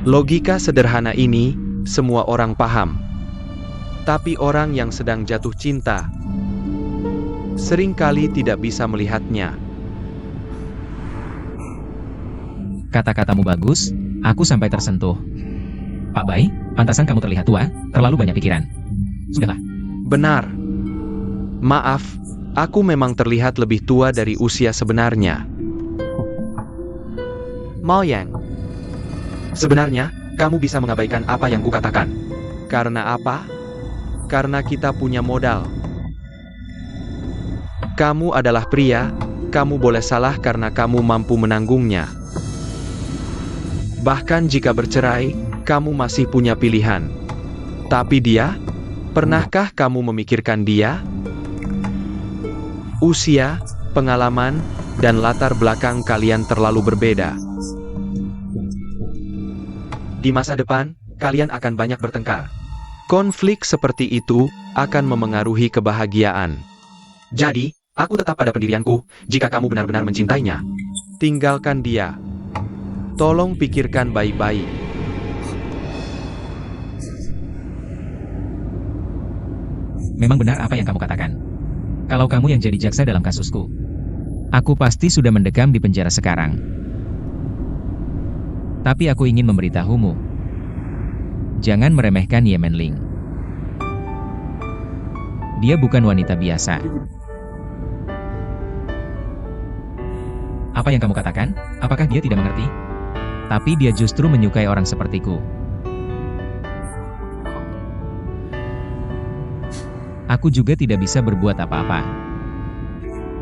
Logika sederhana ini, semua orang paham. Tapi orang yang sedang jatuh cinta, seringkali tidak bisa melihatnya. Kata-katamu bagus, aku sampai tersentuh. Pak Bai, pantasan kamu terlihat tua, terlalu banyak pikiran. Sudahlah. Benar. Maaf, aku memang terlihat lebih tua dari usia sebenarnya. Mao Yang, sebenarnya, kamu bisa mengabaikan apa yang kukatakan. Karena apa? Karena kita punya modal. Kamu adalah pria, kamu boleh salah karena kamu mampu menanggungnya. Bahkan jika bercerai, kamu masih punya pilihan. Tapi dia? Pernahkah kamu memikirkan dia? Usia, pengalaman, dan latar belakang kalian terlalu berbeda. Di masa depan, kalian akan banyak bertengkar. Konflik seperti itu akan memengaruhi kebahagiaan. Jadi, aku tetap pada pendirianku, jika kamu benar-benar mencintainya. Tinggalkan dia. Tolong pikirkan baik-baik. Memang benar apa yang kamu katakan. Kalau kamu yang jadi jaksa dalam kasusku, aku pasti sudah mendekam di penjara sekarang. Tapi aku ingin memberitahumu, jangan meremehkan Ye Manling. Dia bukan wanita biasa. Apa yang kamu katakan? Apakah dia tidak mengerti? Tapi dia justru menyukai orang sepertiku. Aku juga tidak bisa berbuat apa-apa.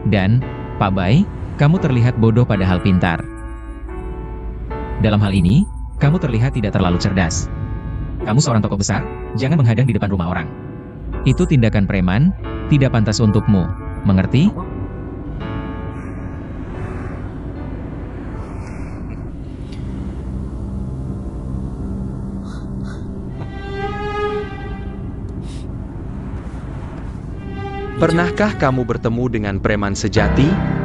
Dan, Pak Bai, kamu terlihat bodoh padahal pintar. Dalam hal ini, kamu terlihat tidak terlalu cerdas. Kamu seorang tokoh besar, jangan menghadang di depan rumah orang. Itu tindakan preman, tidak pantas untukmu, mengerti? Pernahkah kamu bertemu dengan preman sejati?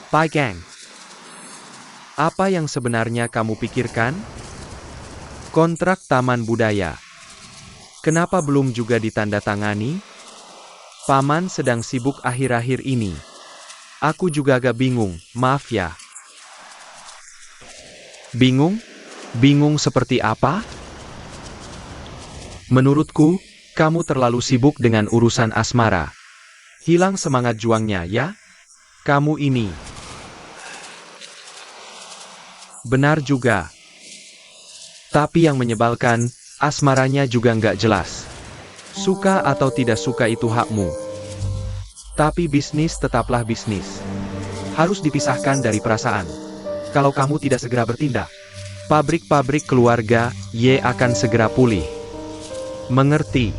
Pai Gang, apa yang sebenarnya kamu pikirkan? Kontrak Taman Budaya. Kenapa belum juga ditandatangani? Paman sedang sibuk akhir-akhir ini. Aku juga agak bingung, maaf ya. Bingung? Bingung seperti apa? Menurutku, kamu terlalu sibuk dengan urusan asmara. Hilang semangat juangnya ya? Kamu ini. Benar juga. Tapi yang menyebalkan, asmaranya juga nggak jelas. Suka atau tidak suka itu hakmu. Tapi bisnis tetaplah bisnis. Harus dipisahkan dari perasaan. Kalau kamu tidak segera bertindak, pabrik-pabrik keluarga Ye akan segera pulih. Mengerti?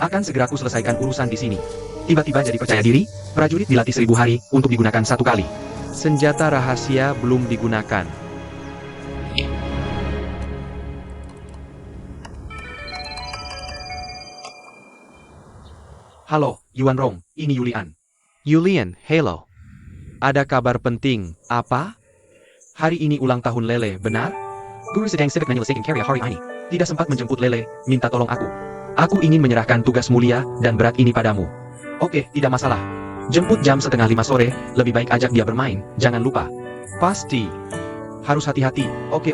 Akan segera aku selesaikan urusan di sini. Tiba-tiba jadi percaya diri, prajurit dilatih 1000 hari untuk digunakan 1 kali. Senjata rahasia belum digunakan. Halo, Yuan Rong, ini Yulian. Yulian, hello. Ada kabar penting, apa? Hari ini ulang tahun Lele, benar? Guru sedang sibuk menyelesaikan karya hari ini. Tidak sempat menjemput Lele, minta tolong aku. Aku ingin menyerahkan tugas mulia dan berat ini padamu. Oke, tidak masalah. Jemput jam 4:30 sore, lebih baik ajak dia bermain, jangan lupa. Pasti. Harus hati-hati, oke.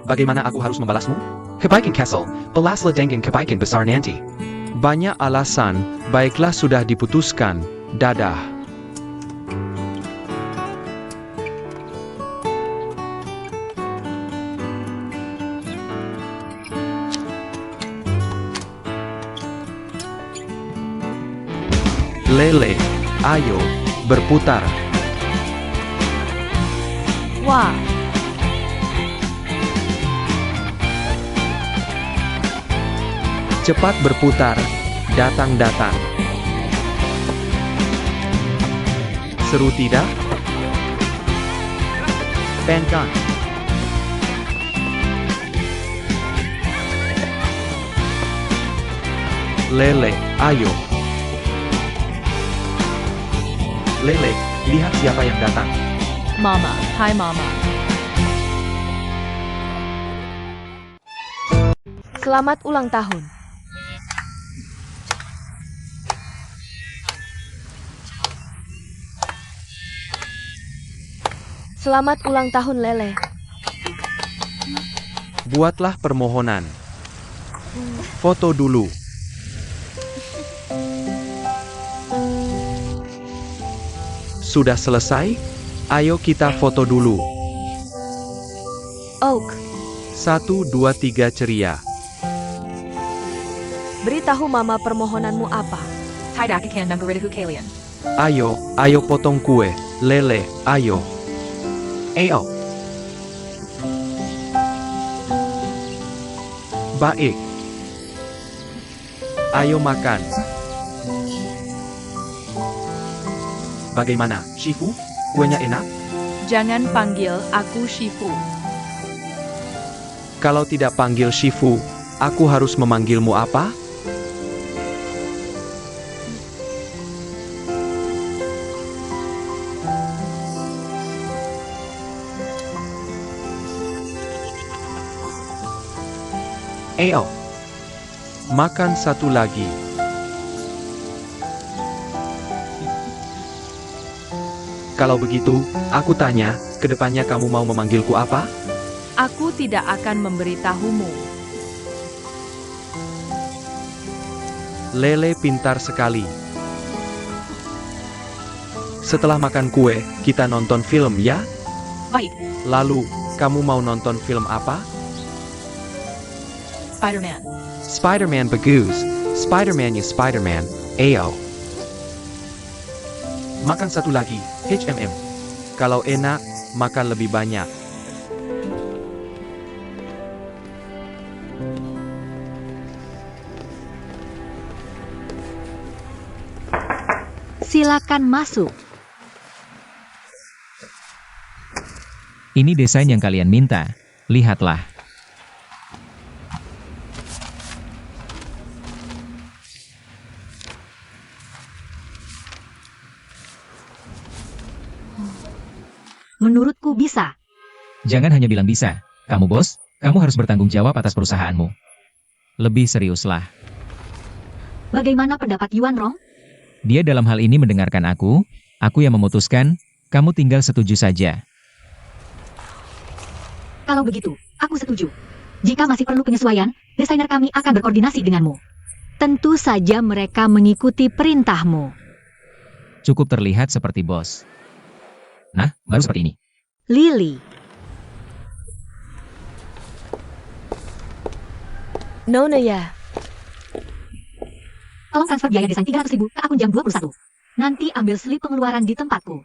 Bagaimana aku harus membalasmu? Kebaikan Castle, balaslah dengan kebaikan besar nanti. Banyak alasan, baiklah sudah diputuskan, dadah. Lele, ayo, berputar. Wah, Cepat berputar, datang-datang. Seru tidak? Penkan. Lele, ayo. Lele, lihat siapa yang datang. Mama, hai Mama. Selamat ulang tahun. Selamat ulang tahun Lele. Buatlah permohonan. Foto dulu. Sudah selesai? Ayo kita foto dulu. Oak, 1, 2, 3 ceria. beritahu Mama permohonanmu apa? Ayo potong kue. Lele, ayo. Ayo. Baik. Ayo makan. Bagaimana, Shifu? Kuenya enak? Jangan panggil aku Shifu. Kalau tidak panggil Shifu, aku harus memanggilmu apa? Ayo. Makan satu lagi. Kalau begitu, aku tanya, kedepannya kamu mau memanggilku apa? Aku tidak akan memberitahumu. Lele pintar sekali. Setelah makan kue, kita nonton film ya? Baik, Lalu, kamu mau nonton film apa? Spider-Man. Spider-Man bagus. Spider-Man ya Spider-Man. Ayo. Makan satu lagi, HMM. Kalau enak, makan lebih banyak. Silakan masuk. Ini desain yang kalian minta. Lihatlah. Menurutku bisa. Jangan hanya bilang bisa. Kamu bos, kamu harus bertanggung jawab atas perusahaanmu. Lebih seriuslah. Bagaimana pendapat Yuan Rong? Dia dalam hal ini mendengarkan aku yang memutuskan, kamu tinggal setuju saja. Kalau begitu, aku setuju. Jika masih perlu penyesuaian, desainer kami akan berkoordinasi denganmu. Tentu saja mereka mengikuti perintahmu. Cukup terlihat seperti bos. Nah, baru seperti ini. Lily, Nona ya. tolong transfer biaya desain 300.000 ke akun jam 21. Nanti ambil slip pengeluaran di tempatku.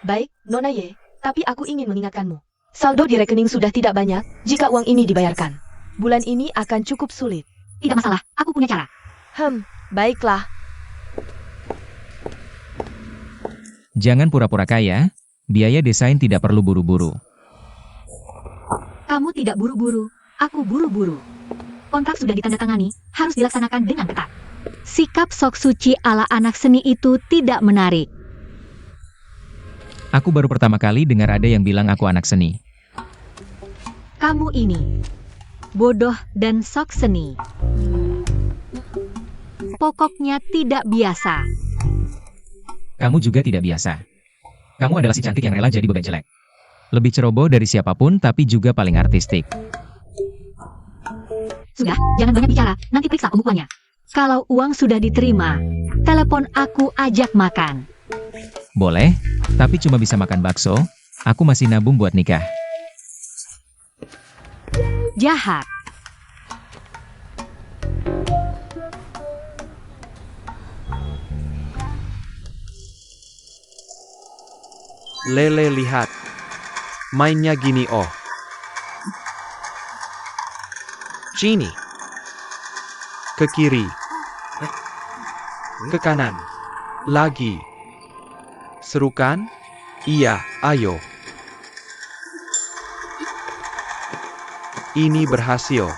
Baik, Nona Ye. Tapi aku ingin mengingatkanmu. Saldo di rekening sudah tidak banyak jika uang ini dibayarkan. Bulan ini akan cukup sulit. Tidak masalah, aku punya cara. Baiklah. Jangan pura-pura kaya, biaya desain tidak perlu buru-buru. Kamu tidak buru-buru, aku buru-buru. Kontrak sudah ditandatangani, harus dilaksanakan dengan ketat. Sikap sok suci ala anak seni itu tidak menarik. Aku baru pertama kali dengar ada yang bilang aku anak seni. Kamu ini bodoh dan sok seni. Pokoknya tidak biasa. Kamu juga tidak biasa. Kamu adalah si cantik yang rela jadi beban jelek. Lebih ceroboh dari siapapun tapi juga paling artistik. Sudah, jangan banyak bicara, nanti periksa pembukuannya. Kalau uang sudah diterima, telepon aku ajak makan. Boleh, tapi cuma bisa makan bakso. Aku masih nabung buat nikah. Jahat. Lele lihat. Mainnya gini oh. Genie. Ke kiri. Ke kanan. Lagi. Serukan? Iya, ayo. Ini berhasil.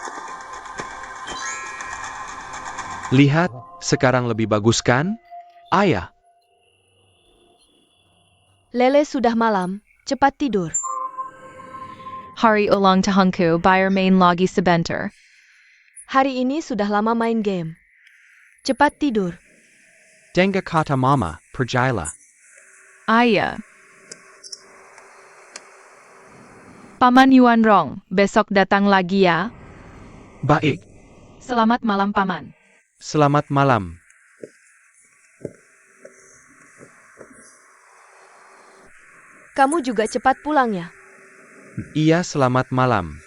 Lihat, sekarang lebih bagus kan? Ayah. Lele sudah malam, cepat tidur. Hari ulang tahunku biar main lagi sebentar. Hari ini sudah lama main game. Cepat tidur. Dengar kata mama, percayalah. Ayah. Paman Yuan Rong, besok datang lagi ya. Baik, Selamat malam Paman. selamat malam. Kamu juga cepat pulang ya. Iya, selamat malam.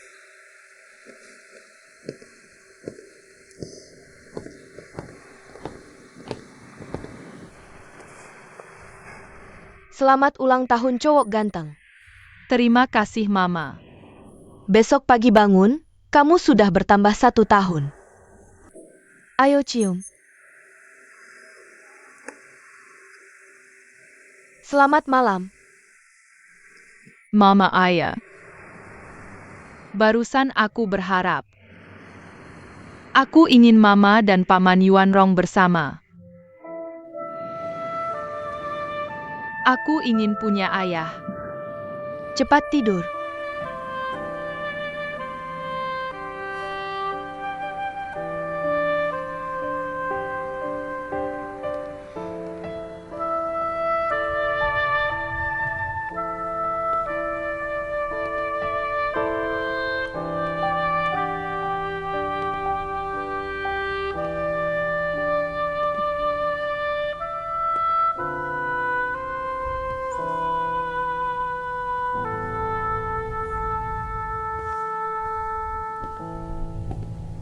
Selamat ulang tahun cowok ganteng. Terima kasih Mama. Besok pagi bangun, kamu sudah bertambah 1 tahun. Ayo cium. Selamat malam. Mama Ayah. Barusan aku berharap. Aku ingin Mama dan Paman Yuan Rong bersama. Aku ingin punya ayah. Cepat tidur.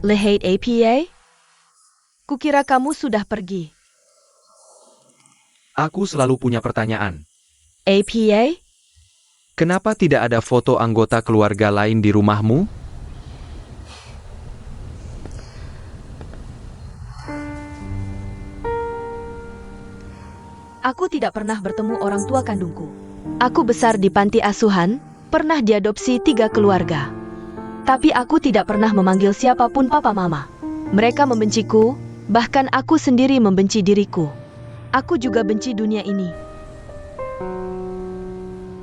Lihat APA? Kukira kamu sudah pergi. Aku selalu punya pertanyaan. APA? Kenapa tidak ada foto anggota keluarga lain di rumahmu? Aku tidak pernah bertemu orang tua kandungku. Aku besar di panti asuhan, pernah diadopsi 3 keluarga. Tapi aku tidak pernah memanggil siapapun papa mama. Mereka membenciku, bahkan aku sendiri membenci diriku. Aku juga benci dunia ini.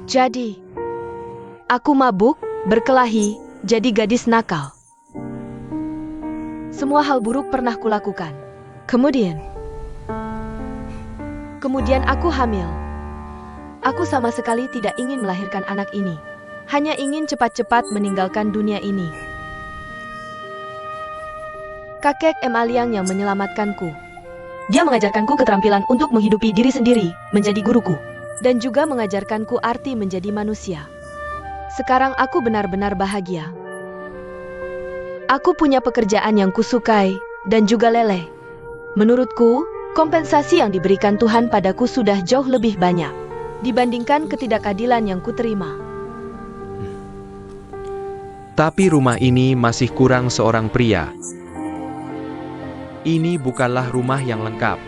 Jadi, aku mabuk, berkelahi, jadi gadis nakal. Semua hal buruk pernah kulakukan. Kemudian aku hamil. Aku sama sekali tidak ingin melahirkan anak ini. Hanya ingin cepat-cepat meninggalkan dunia ini. Kakek Emaliang yang menyelamatkanku. Dia mengajarkanku keterampilan untuk menghidupi diri sendiri, menjadi guruku. Dan juga mengajarkanku arti menjadi manusia. Sekarang aku benar-benar bahagia. Aku punya pekerjaan yang kusukai, dan juga leleh. Menurutku, kompensasi yang diberikan Tuhan padaku sudah jauh lebih banyak dibandingkan ketidakadilan yang kuterima. Tapi rumah ini masih kurang seorang pria. Ini bukanlah rumah yang lengkap.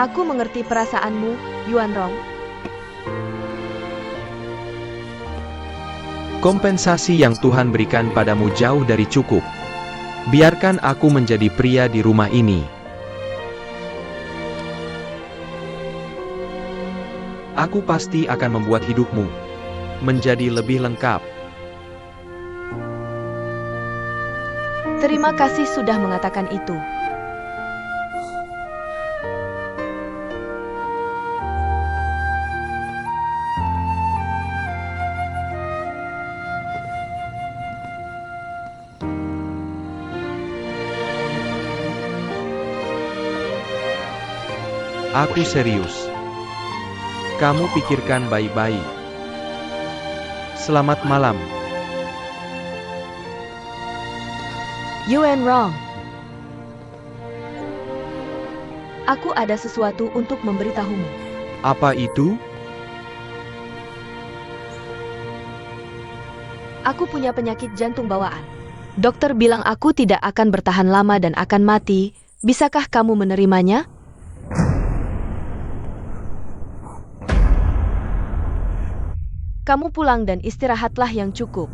Aku mengerti perasaanmu, Yuan Rong. Kompensasi yang Tuhan berikan padamu jauh dari cukup. Biarkan aku menjadi pria di rumah ini. Aku pasti akan membuat hidupmu menjadi lebih lengkap. Terima kasih sudah mengatakan itu. Aku serius. Kamu pikirkan baik-baik. Selamat malam. Yuan Rong. Aku ada sesuatu untuk memberitahumu. Apa itu? Aku punya penyakit jantung bawaan. Dokter bilang aku tidak akan bertahan lama dan akan mati. Bisakah kamu menerimanya? Kamu pulang dan istirahatlah yang cukup.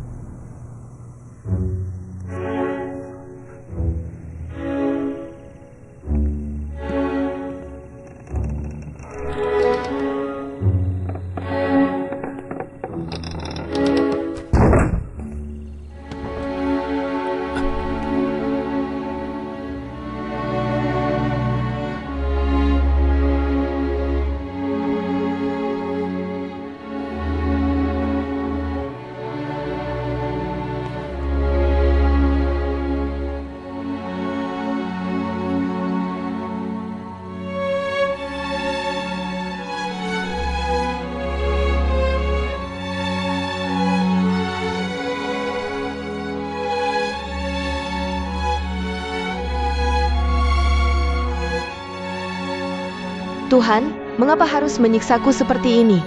Tuhan, mengapa harus menyiksaku seperti ini?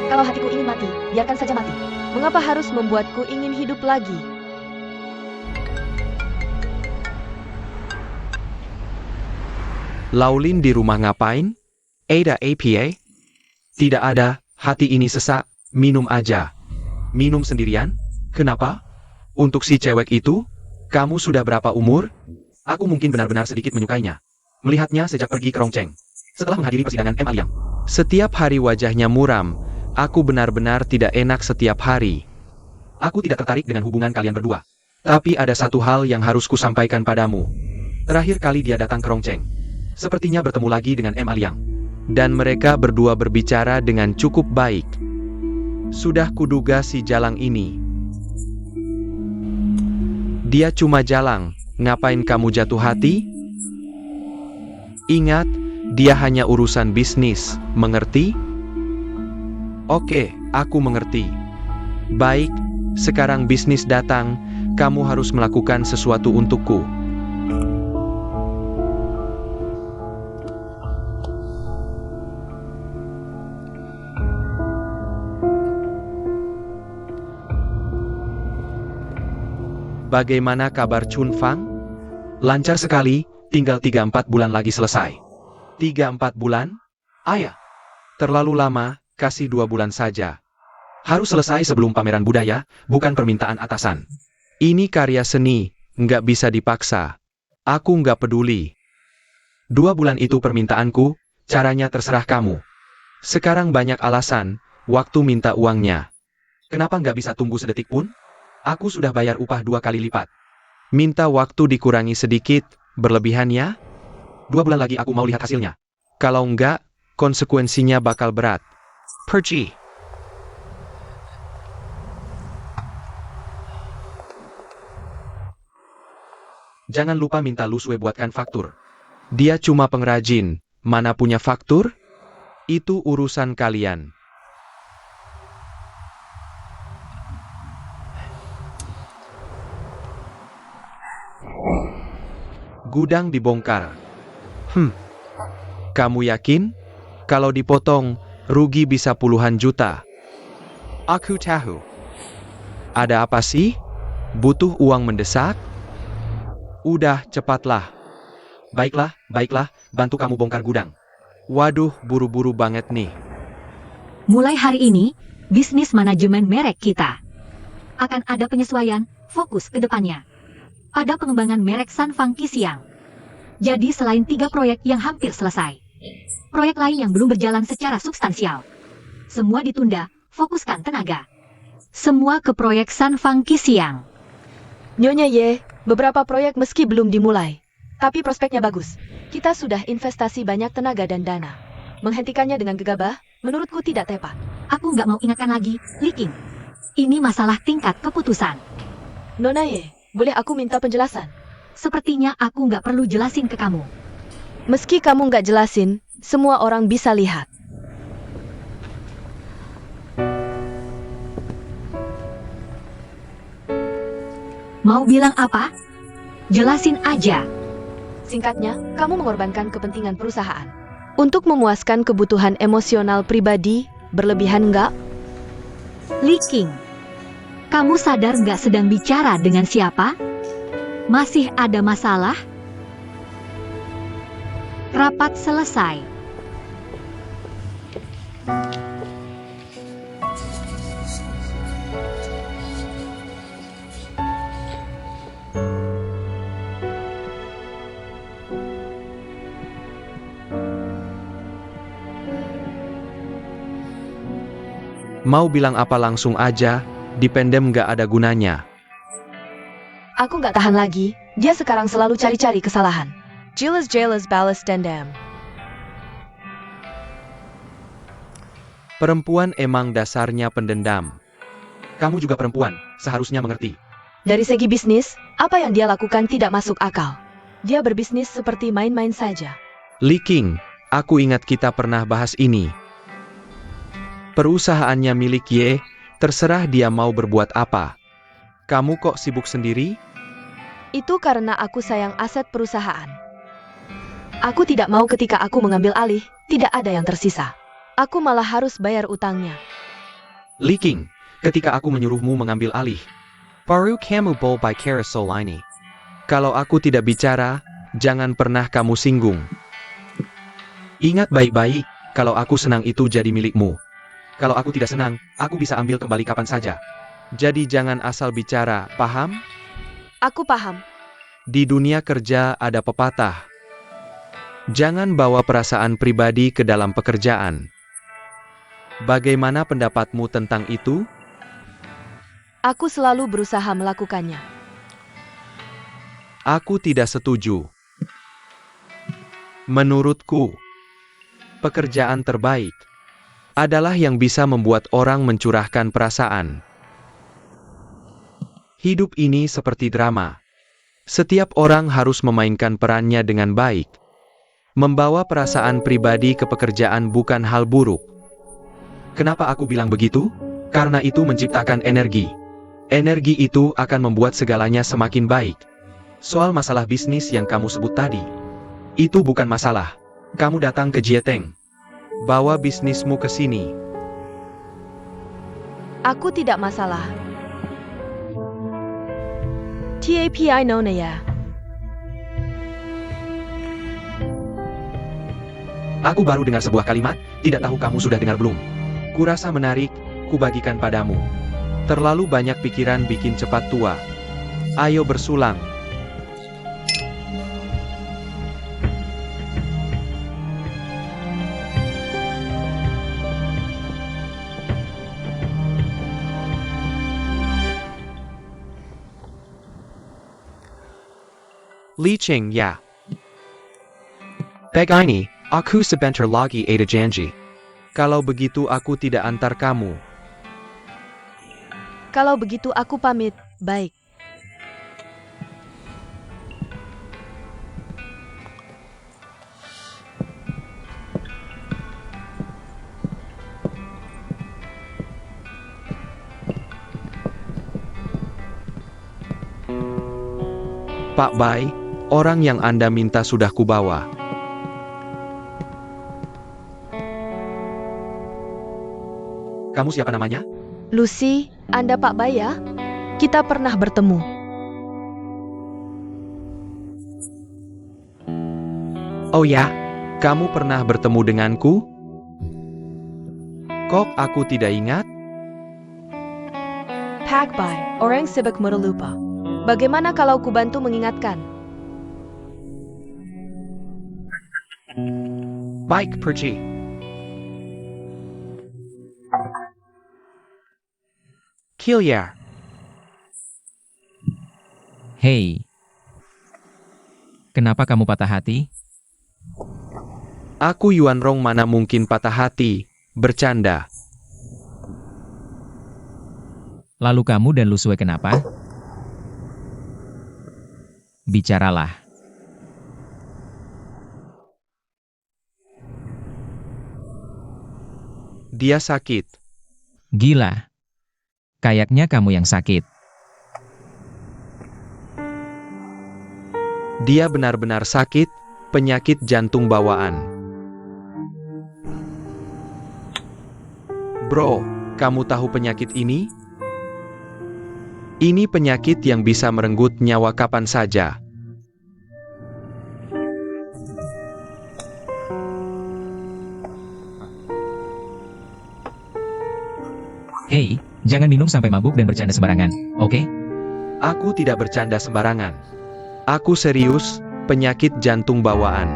Kalau hatiku ingin mati, biarkan saja mati. Mengapa harus membuatku ingin hidup lagi? Laulin di rumah ngapain? Ada APA? Tidak ada, hati ini sesak, minum aja. Minum sendirian? Kenapa? Untuk si cewek itu? Kamu sudah berapa umur? Aku mungkin benar-benar sedikit menyukainya. Melihatnya sejak pergi ke Rongcheng. Setelah menghadiri persidangan M. Aliang. Setiap hari wajahnya muram. Aku benar-benar tidak enak setiap hari. Aku tidak tertarik dengan hubungan kalian berdua. Tapi ada satu hal yang harus kusampaikan padamu. Terakhir kali dia datang ke Rongcheng. Sepertinya bertemu lagi dengan M. Aliang. Dan mereka berdua berbicara dengan cukup baik. Sudah kuduga si Jalang ini. Dia cuma Jalang. Ngapain kamu jatuh hati? Ingat, dia hanya urusan bisnis, mengerti? Oke, aku mengerti. Baik, sekarang bisnis datang, kamu harus melakukan sesuatu untukku. Bagaimana kabar Chun Fang? Lancar sekali, tinggal 3-4 bulan lagi selesai. 3-4 bulan? Ayah, terlalu lama, kasih 2 bulan saja. Harus selesai sebelum pameran budaya, bukan permintaan atasan. Ini karya seni, nggak bisa dipaksa. Aku nggak peduli. 2 bulan itu permintaanku, caranya terserah kamu. Sekarang banyak alasan, waktu minta uangnya. Kenapa nggak bisa tunggu sedetik pun? Aku sudah bayar upah 2 kali lipat. Minta waktu dikurangi sedikit, berlebihan ya? 2 bulan lagi aku mau lihat hasilnya. Kalau enggak, konsekuensinya bakal berat. Pergi. Jangan lupa minta Lusue buatkan faktur. Dia cuma pengrajin, mana punya faktur? Itu urusan kalian. Gudang dibongkar. Kamu yakin? Kalau dipotong, rugi bisa puluhan juta. Aku tahu. Ada apa sih? Butuh uang mendesak? Udah, cepatlah. Baiklah, bantu kamu bongkar gudang. Waduh, buru-buru banget nih. Mulai hari ini, bisnis manajemen merek kita akan ada penyesuaian, fokus ke depannya. Pada pengembangan merek Sanfang Qisiang. Jadi selain 3 proyek yang hampir selesai, proyek lain yang belum berjalan secara substansial, semua ditunda, fokuskan tenaga. Semua ke proyek Sanfang Qisiang. Nyonya Ye, beberapa proyek meski belum dimulai, tapi prospeknya bagus. Kita sudah investasi banyak tenaga dan dana. Menghentikannya dengan gegabah, menurutku tidak tepat. Aku nggak mau ingatkan lagi, Li Qing. Ini masalah tingkat keputusan. Nona Ye, boleh aku minta penjelasan? Sepertinya aku nggak perlu jelasin ke kamu. Meski kamu nggak jelasin, semua orang bisa lihat. Mau bilang apa? Jelasin aja. Singkatnya, kamu mengorbankan kepentingan perusahaan. Untuk memuaskan kebutuhan emosional pribadi, berlebihan nggak? Li Qing, kamu sadar nggak sedang bicara dengan siapa? Masih ada masalah? Rapat selesai. Mau bilang apa langsung aja, dipendem nggak ada gunanya. Aku nggak tahan lagi, dia sekarang selalu cari-cari kesalahan. Jelas balas dendam. Perempuan emang dasarnya pendendam. Kamu juga perempuan, seharusnya mengerti. Dari segi bisnis, apa yang dia lakukan tidak masuk akal. Dia berbisnis seperti main-main saja. Li Qing, aku ingat kita pernah bahas ini. Perusahaannya milik Ye, terserah dia mau berbuat apa. Kamu kok sibuk sendiri? Itu karena aku sayang aset perusahaan. Aku tidak mau ketika aku mengambil alih, tidak ada yang tersisa. Aku malah harus bayar utangnya. Li Qing, ketika aku menyuruhmu mengambil alih, baru kamu bowl by carousel ini. Kalau aku tidak bicara, jangan pernah kamu singgung. Ingat baik-baik, kalau aku senang itu jadi milikmu. Kalau aku tidak senang, aku bisa ambil kembali kapan saja. Jadi jangan asal bicara, paham? Aku paham. Di dunia kerja ada pepatah. Jangan bawa perasaan pribadi ke dalam pekerjaan. Bagaimana pendapatmu tentang itu? Aku selalu berusaha melakukannya. Aku tidak setuju. Menurutku, pekerjaan terbaik adalah yang bisa membuat orang mencurahkan perasaan. Hidup ini seperti drama. Setiap orang harus memainkan perannya dengan baik. Membawa perasaan pribadi ke pekerjaan bukan hal buruk. Kenapa aku bilang begitu? Karena itu menciptakan energi. Energi itu akan membuat segalanya semakin baik. Soal masalah bisnis yang kamu sebut tadi, itu bukan masalah. Kamu datang ke Jieteng. Bawa bisnismu ke sini. Aku tidak masalah. TAPI Nona ya. Aku baru dengar sebuah kalimat, tidak tahu kamu sudah dengar belum. Kurasa menarik, kubagikan padamu. Terlalu banyak pikiran bikin cepat tua. Ayo bersulang. Li Ching ya. Begini, aku sebentar lagi ada janji. Kalau begitu aku tidak antar kamu. Kalau begitu aku pamit. Baik. Pak Bai, orang yang Anda minta sudah kubawa. Kamu siapa namanya? Lucy, Anda Pak Bai ya? Kita pernah bertemu. Oh ya, kamu pernah bertemu denganku? Kok aku tidak ingat? Pak Bai, orang sibuk mudah lupa. Bagaimana kalau ku bantu mengingatkan? Baik, pergi. Kilya. Hei. Kenapa kamu patah hati? Aku Yuan Rong mana mungkin patah hati, bercanda. Lalu kamu dan Lu Sue kenapa? Bicaralah. Dia sakit. Gila. Kayaknya kamu yang sakit. Dia benar-benar sakit, penyakit jantung bawaan. Bro, kamu tahu penyakit ini? Ini penyakit yang bisa merenggut nyawa kapan saja. Hei, jangan minum sampai mabuk dan bercanda sembarangan, oke? Aku tidak bercanda sembarangan. Aku serius, penyakit jantung bawaan.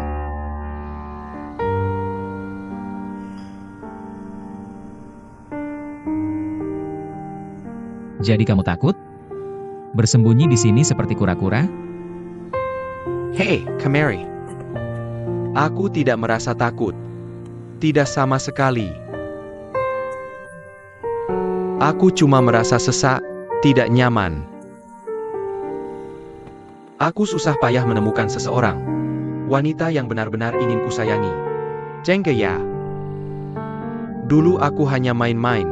Jadi kamu takut? Bersembunyi di sini seperti kura-kura? Hei, Kamari. Aku tidak merasa takut. Tidak sama sekali. Aku cuma merasa sesak, tidak nyaman. Aku susah payah menemukan seseorang. Wanita yang benar-benar ingin kusayangi. Jengke ya. Dulu aku hanya main-main.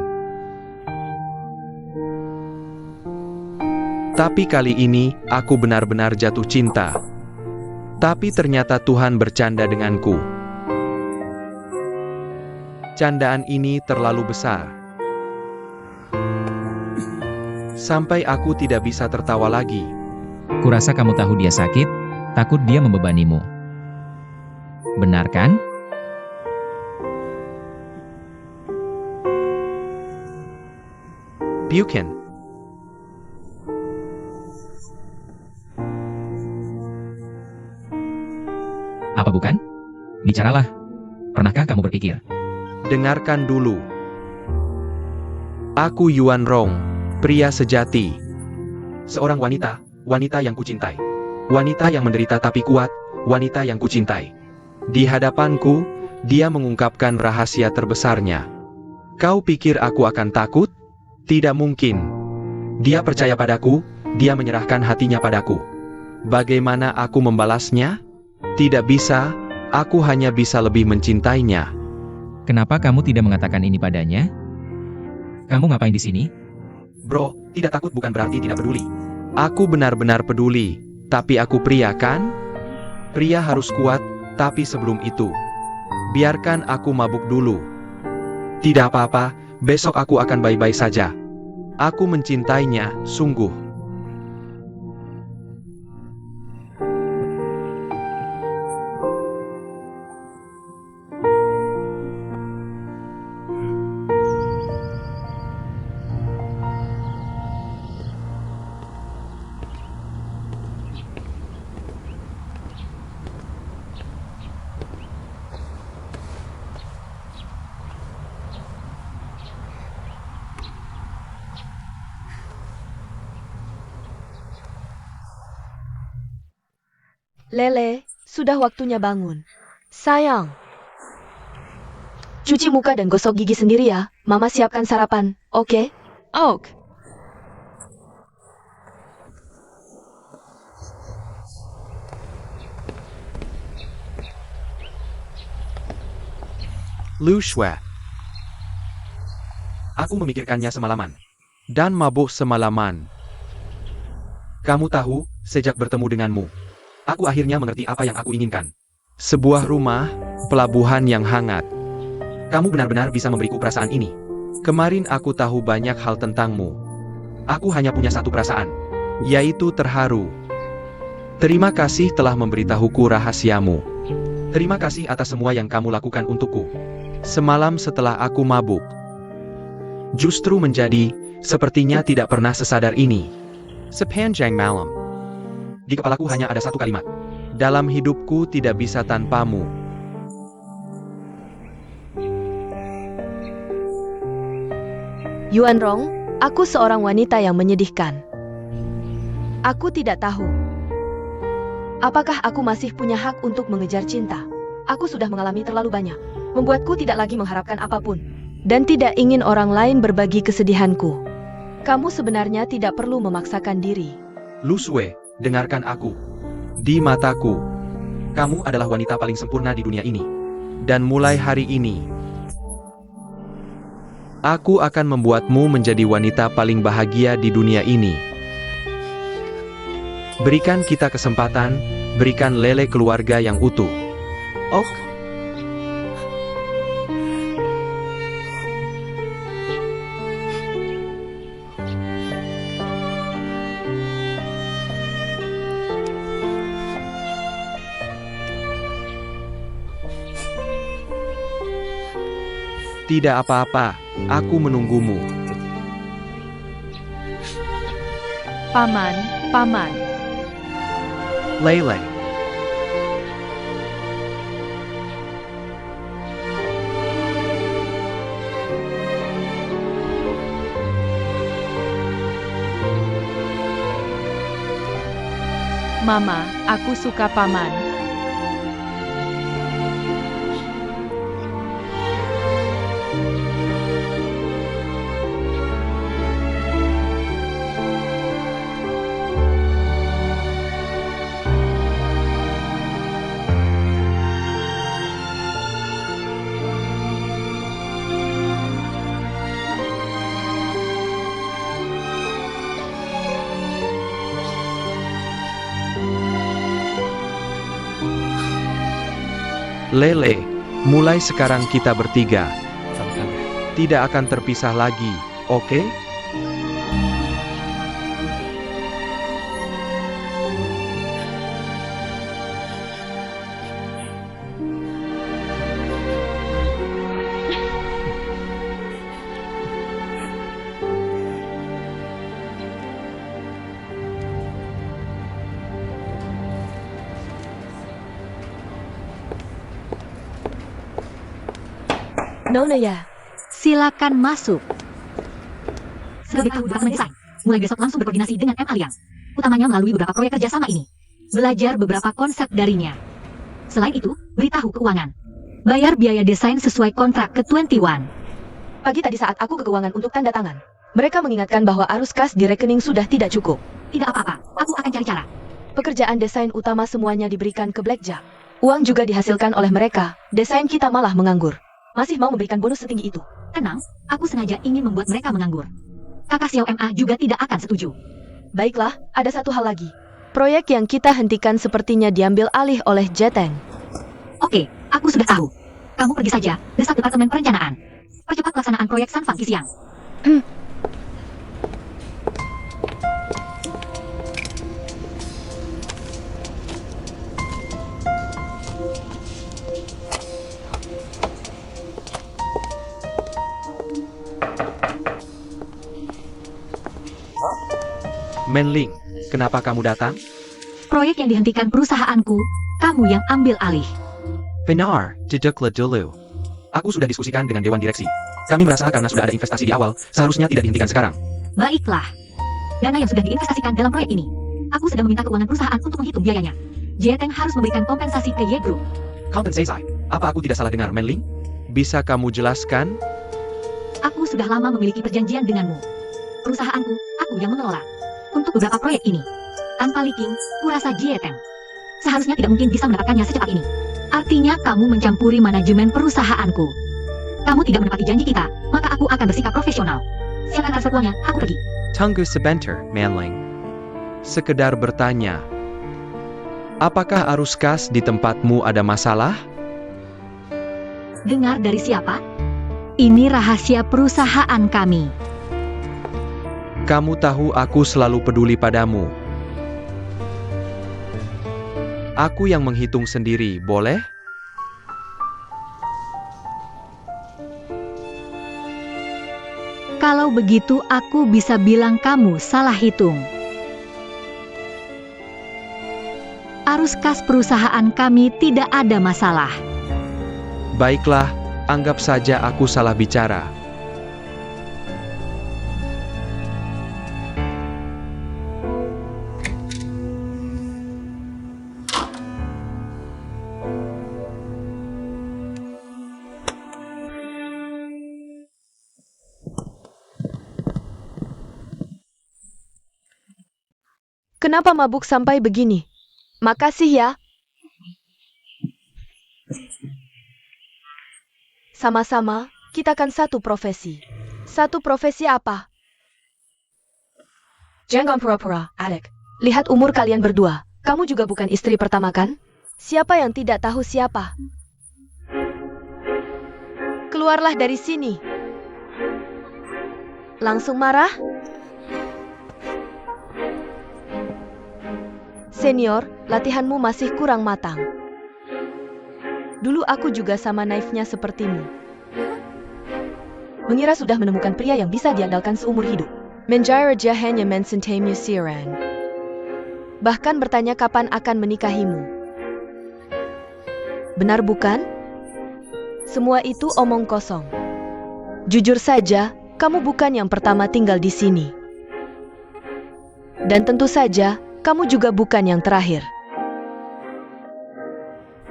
Tapi kali ini, aku benar-benar jatuh cinta. Tapi ternyata Tuhan bercanda denganku. Candaan ini terlalu besar. Sampai aku tidak bisa tertawa lagi. Kurasa kamu tahu dia sakit, takut dia membebanimu. Benar kan? Bukan. Apa bukan? Bicaralah. Pernahkah kamu berpikir? Dengarkan dulu. Aku Yuan Rong, pria sejati. Seorang wanita, wanita yang kucintai. Wanita yang menderita tapi kuat, wanita yang kucintai. Di hadapanku, dia mengungkapkan rahasia terbesarnya. Kau pikir aku akan takut? Tidak mungkin. Dia percaya padaku, dia menyerahkan hatinya padaku. Bagaimana aku membalasnya? Tidak bisa, aku hanya bisa lebih mencintainya. Kenapa kamu tidak mengatakan ini padanya? Kamu ngapain di sini? Bro, tidak takut bukan berarti tidak peduli. Aku benar-benar peduli, tapi aku pria kan? Pria harus kuat, tapi sebelum itu, biarkan aku mabuk dulu. Tidak apa-apa, besok aku akan baik-baik saja. Aku mencintainya, sungguh. Lele, sudah waktunya bangun. Sayang. Cuci muka dan gosok gigi sendiri ya. Mama siapkan sarapan, oke? Ok. Lu Shui, Aku memikirkannya semalaman. dan mabuk semalaman. Kamu tahu, sejak bertemu denganmu, aku akhirnya mengerti apa yang aku inginkan. Sebuah rumah, pelabuhan yang hangat. Kamu benar-benar bisa memberiku perasaan ini. Kemarin aku tahu banyak hal tentangmu, Aku hanya punya satu perasaan. yaitu terharu. Terima kasih telah memberitahuku rahasiamu. Terima kasih atas semua yang kamu lakukan untukku. Semalam setelah aku mabuk, justru menjadi, sepertinya tidak pernah sesadar ini. Sepanjang malam, Di kepalaku hanya ada satu kalimat. dalam hidupku tidak bisa tanpamu. Yuan Rong, aku seorang wanita yang menyedihkan. Aku tidak tahu. Apakah aku masih punya hak untuk mengejar cinta? Aku sudah mengalami terlalu banyak. Membuatku tidak lagi mengharapkan apapun. Dan tidak ingin orang lain berbagi kesedihanku. Kamu sebenarnya tidak perlu memaksakan diri. Lu Shui, dengarkan aku. Di mataku, Kamu adalah wanita paling sempurna di dunia ini. dan mulai hari ini, aku akan membuatmu menjadi wanita paling bahagia di dunia ini. Berikan kita kesempatan, berikan Lele keluarga yang utuh. Oh, tidak apa-apa, aku menunggumu. Paman, paman. Lele. Mama, aku suka paman. Lele, mulai sekarang kita bertiga tidak akan terpisah lagi, oke? Nona ya. Silakan masuk. Beritahu Departemen Desain. Mulai besok langsung berkoordinasi dengan M Alliance. Utamanya melalui beberapa proyek kerjasama ini. Belajar beberapa konsep darinya. Selain itu, beritahu keuangan. Bayar biaya desain sesuai kontrak ke-21. Pagi tadi saat aku ke keuangan untuk tanda tangan, mereka mengingatkan bahwa arus kas di rekening sudah tidak cukup. Tidak apa-apa, aku akan cari cara. Pekerjaan desain utama semuanya diberikan ke Blackjack. Uang juga dihasilkan oleh mereka, desain kita malah menganggur. masih mau memberikan bonus setinggi itu. Tenang, aku sengaja ingin membuat mereka menganggur. Kakak Xiao Ma juga tidak akan setuju. Baiklah, ada satu hal lagi. Proyek yang kita hentikan sepertinya diambil alih oleh Jeteng. Oke, aku sudah tahu. Kamu pergi saja, desak Departemen Perencanaan. Percepat pelaksanaan proyek Sanfang Qisiang. Menling, kenapa kamu datang? Proyek yang dihentikan perusahaanku, kamu yang ambil alih. Benar, duduklah dulu. Aku sudah diskusikan dengan Dewan Direksi. Kami merasa karena sudah ada investasi di awal, seharusnya tidak dihentikan sekarang. Baiklah. Dana yang sudah diinvestasikan dalam proyek ini. Aku sedang meminta keuangan perusahaan untuk menghitung biayanya. Jeteng harus memberikan kompensasi ke Ye Group. Kompensasi? Apa aku tidak salah dengar, Menling? Bisa kamu jelaskan? Aku sudah lama memiliki perjanjian denganmu. Perusahaanku, aku yang mengelola. Untuk beberapa proyek ini. Tanpa leaking, kurasa Jeteng seharusnya tidak mungkin bisa mendapatkannya secepat ini. Artinya kamu mencampuri manajemen perusahaanku. Kamu tidak menepati janji kita, maka aku akan bersikap profesional. Silakan transfer uangnya, aku pergi. Tunggu sebentar, Menling. Sekedar bertanya. Apakah arus kas di tempatmu ada masalah? Dengar dari siapa? Ini rahasia perusahaan kami. Kamu tahu aku selalu peduli padamu. Aku yang menghitung sendiri, boleh? Kalau begitu aku bisa bilang kamu salah hitung. Arus kas perusahaan kami tidak ada masalah. Baiklah, anggap saja aku salah bicara. Kenapa mabuk sampai begini? Makasih ya. Sama-sama, kita kan satu profesi. Satu profesi apa? Jangan pura-pura, Alec. Lihat umur kalian berdua. Kamu juga bukan istri pertama kan? Siapa yang tidak tahu siapa? Keluarlah dari sini. Langsung marah? Senior, latihanmu masih kurang matang. Dulu aku juga sama naifnya sepertimu. Mengira sudah menemukan pria yang bisa diandalkan seumur hidup. Menjadi hanya mencintai siran. Bahkan bertanya kapan akan menikahimu. Benar bukan? Semua itu omong kosong. Jujur saja, kamu bukan yang pertama tinggal di sini. Dan tentu saja, kamu juga bukan yang terakhir.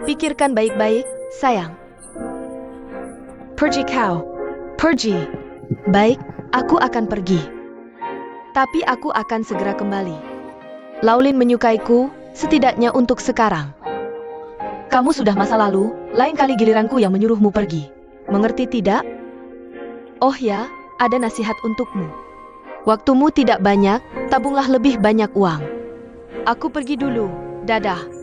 Pikirkan baik-baik, sayang. Pergi kau. Pergi. Baik, aku akan pergi. Tapi aku akan segera kembali. Laulin menyukaiku, setidaknya untuk sekarang. Kamu sudah masa lalu, lain kali giliranku yang menyuruhmu pergi. Mengerti tidak? Oh ya, ada nasihat untukmu. Waktumu tidak banyak, tabunglah lebih banyak uang. Aku pergi dulu. Dadah.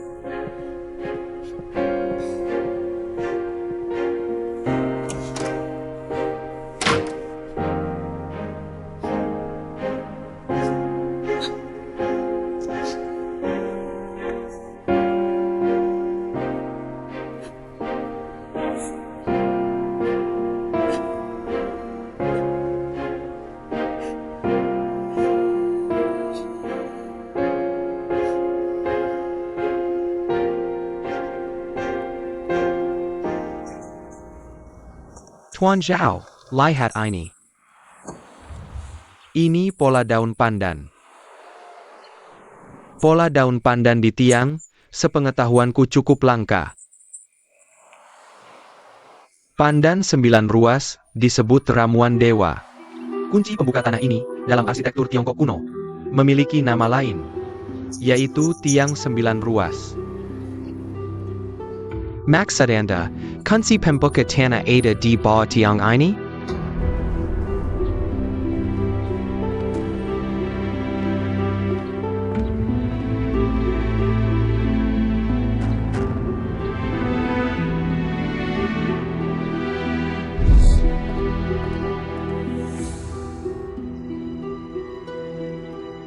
Tuan Zhao, lihat ini. Ini pola daun pandan. Pola daun pandan di tiang, sepengetahuanku cukup langka. Pandan 9 ruas, disebut ramuan dewa. Kunci pembuka tanah ini, dalam arsitektur Tiongkok kuno, memiliki nama lain, yaitu tiang 9 ruas. Maksud Anda, kunci pembuka tanah ada di bawah tiang ini?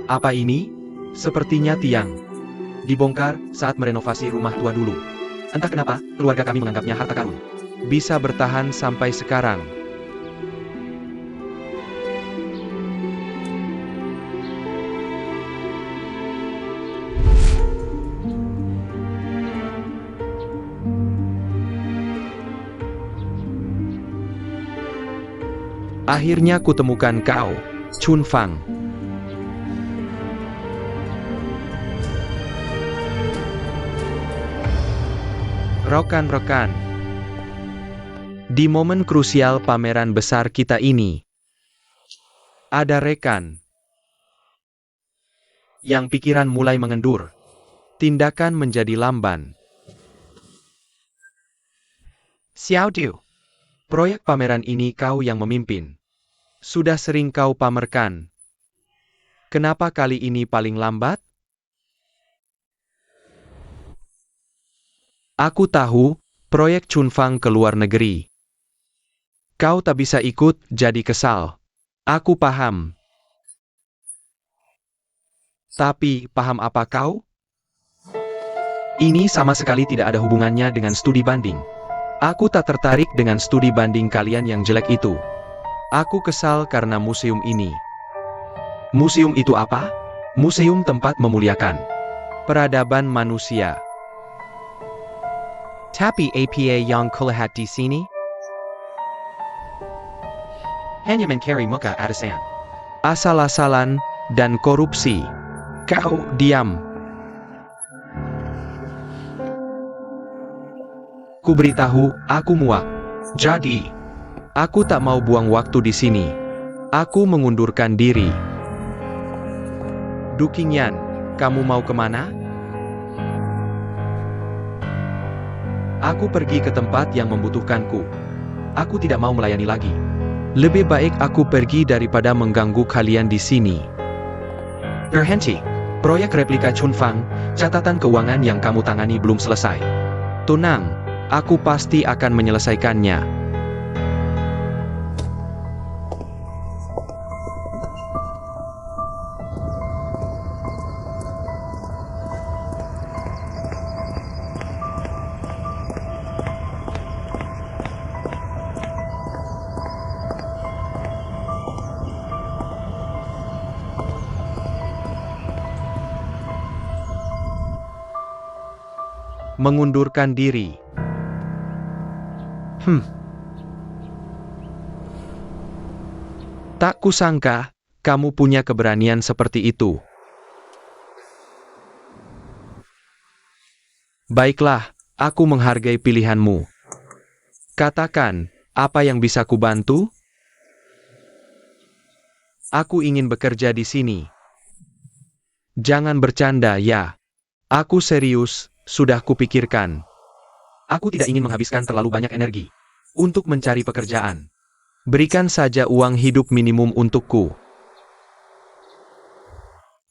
Apa ini? Sepertinya tiang. Dibongkar saat merenovasi rumah tua dulu. Entah kenapa, keluarga kami menganggapnya harta karun. Bisa bertahan sampai sekarang. Akhirnya kutemukan kau, Chun Fang. Rekan-rekan, di momen krusial pameran besar kita ini, ada rekan Yang pikiran mulai mengendur. tindakan menjadi lamban. Xiao Diu, proyek pameran ini kau yang memimpin. Sudah sering kau pamerkan. Kenapa kali ini paling lambat? Aku tahu, proyek Chun Fang ke luar negeri. Kau tak bisa ikut, jadi kesal. Aku paham. Tapi, paham apa kau? Ini sama sekali tidak ada hubungannya dengan studi banding. Aku tak tertarik dengan studi banding kalian yang jelek itu. Aku kesal karena museum ini. Museum itu apa? Museum tempat memuliakan Peradaban manusia. Tapi apa yang kulihat di sini? hanya mencari muka atasan. Asal-asalan dan korupsi. Kau diam. Ku beritahu, aku muak. Jadi, Aku tak mau buang waktu di sini. Aku mengundurkan diri. Du Qingyan, kamu mau kemana? aku pergi ke tempat yang membutuhkanku. Aku tidak mau melayani lagi. Lebih baik aku pergi daripada mengganggu kalian di sini. Berhenti. Proyek replika Chun Fang, catatan keuangan yang kamu tangani belum selesai. Tenang, aku pasti akan menyelesaikannya. Mengundurkan diri. Tak kusangka, kamu punya keberanian seperti itu. Baiklah, aku menghargai pilihanmu. Katakan, apa yang bisa kubantu? Aku ingin bekerja di sini. Jangan bercanda ya. Aku serius, sudah kupikirkan. Aku tidak ingin menghabiskan terlalu banyak energi untuk mencari pekerjaan. Berikan saja uang hidup minimum untukku.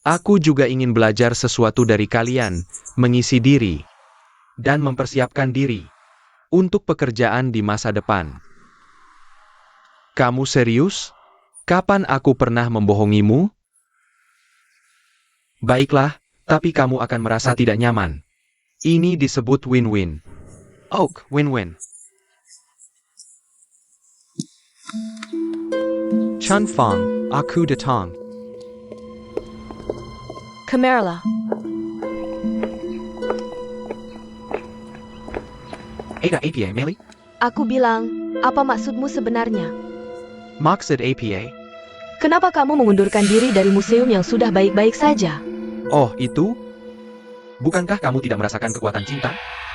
Aku juga ingin belajar sesuatu dari kalian, mengisi diri, Dan mempersiapkan diri. untuk pekerjaan di masa depan. Kamu serius? Kapan aku pernah membohongimu? Baiklah, tapi kamu akan merasa tidak nyaman. Ini disebut win-win. Oak, Win-win. Chun Fang, aku datang. Kamerla, Ada APA, Meli? aku bilang, apa maksudmu sebenarnya? Maksud apa? Kenapa kamu mengundurkan diri dari museum yang sudah baik-baik saja? Oh, itu? Bukankah kamu tidak merasakan kekuatan cinta?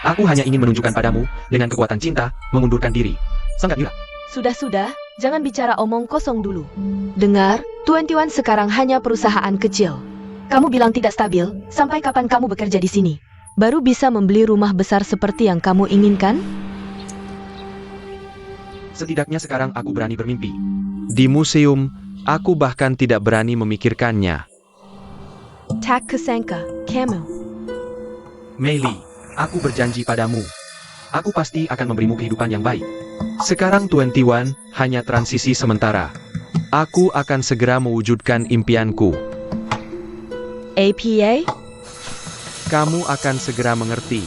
Aku hanya ingin menunjukkan padamu, dengan kekuatan cinta, mengundurkan diri. Sangat gila. Sudah-sudah, jangan bicara omong kosong dulu. Dengar, 21 sekarang hanya perusahaan kecil. Kamu bilang tidak stabil, sampai kapan kamu bekerja di sini? baru bisa membeli rumah besar seperti yang kamu inginkan? Setidaknya sekarang aku berani bermimpi. Di museum, aku bahkan tidak berani memikirkannya. Tak kusangka, kamu. Mei Li, aku berjanji padamu. Aku pasti akan memberimu kehidupan yang baik. Sekarang 21 hanya transisi sementara. Aku akan segera mewujudkan impianku. APA? Kamu akan segera mengerti.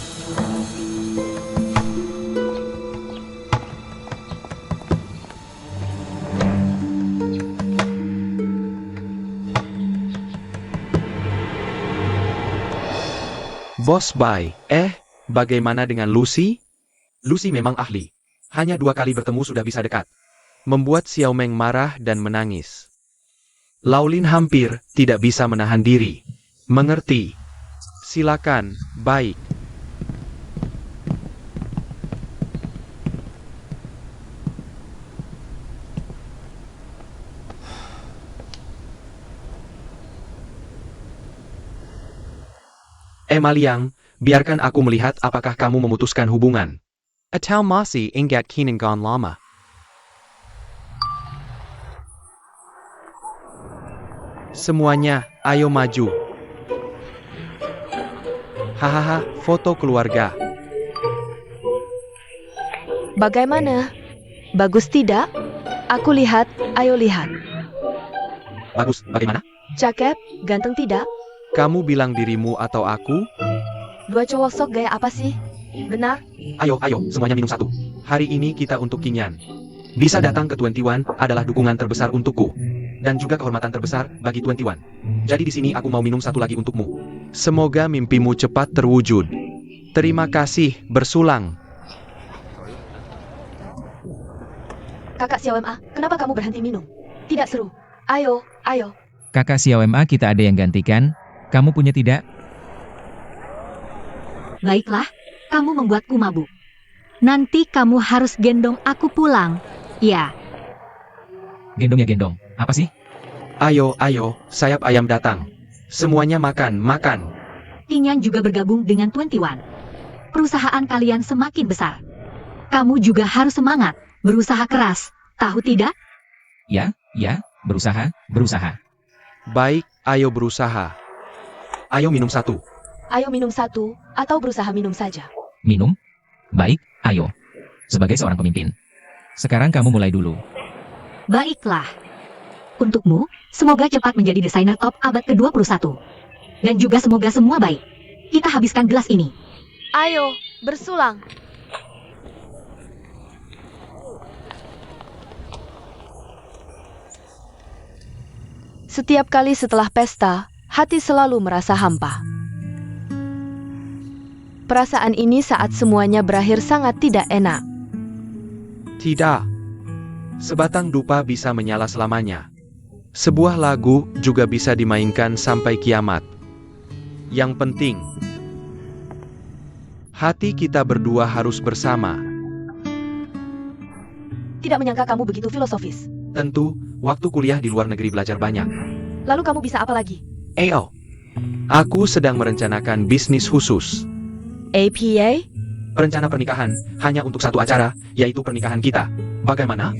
Bos Bai, bagaimana dengan Lucy? Lucy memang ahli. Hanya 2 kali bertemu sudah bisa dekat. Membuat Xiao Meng marah dan menangis. Laulin hampir tidak bisa menahan diri. Mengerti. Silakan, baik. Emma Liang, biarkan aku melihat apakah kamu memutuskan hubungan. Atau masih ingat kinengan lama. Semuanya, ayo maju. Hahaha, foto keluarga. Bagaimana? Bagus tidak? Aku lihat, ayo lihat. Bagus, bagaimana? Cakep, ganteng tidak? Kamu bilang dirimu atau aku? 2 cowok sok gaya apa sih? Benar? Ayo, semuanya minum 1. Hari ini kita untuk Kinyan. Bisa datang ke 21 adalah dukungan terbesar untukku. Dan juga kehormatan terbesar bagi 21. Jadi di sini aku mau minum 1 lagi untukmu. Semoga mimpimu cepat terwujud. Terima kasih, bersulang. Kakak Xiao Ma, kenapa kamu berhenti minum? Tidak seru. Ayo. Kakak Xiao Ma kita ada yang gantikan. Kamu punya tidak? Baiklah, kamu membuatku mabuk. Nanti kamu harus gendong aku pulang. Ya, Gendong ya gendong. Apa sih? Ayo, sayap ayam datang. Semuanya makan. Kinyan juga bergabung dengan 21. Perusahaan kalian semakin besar. Kamu juga harus semangat, berusaha keras. Tahu tidak? Ya, berusaha. Baik, ayo berusaha. Ayo minum 1. Ayo minum 1, atau berusaha minum saja. Minum? Baik, ayo. Sebagai seorang pemimpin. Sekarang kamu mulai dulu. Baiklah. Untukmu, semoga cepat menjadi desainer top abad ke-21. Dan juga semoga semua baik. Kita habiskan gelas ini. Ayo, bersulang. Setiap kali setelah pesta, hati selalu merasa hampa. Perasaan ini saat semuanya berakhir sangat tidak enak. Tidak. Sebatang dupa bisa menyala selamanya. Sebuah lagu juga bisa dimainkan sampai kiamat. Yang penting, hati kita berdua harus bersama. Tidak menyangka kamu begitu filosofis. Tentu, waktu kuliah di luar negeri belajar banyak. Lalu kamu bisa apa lagi? Aku sedang merencanakan bisnis khusus. APA? Rencana pernikahan hanya untuk 1 acara, yaitu pernikahan kita. Bagaimana?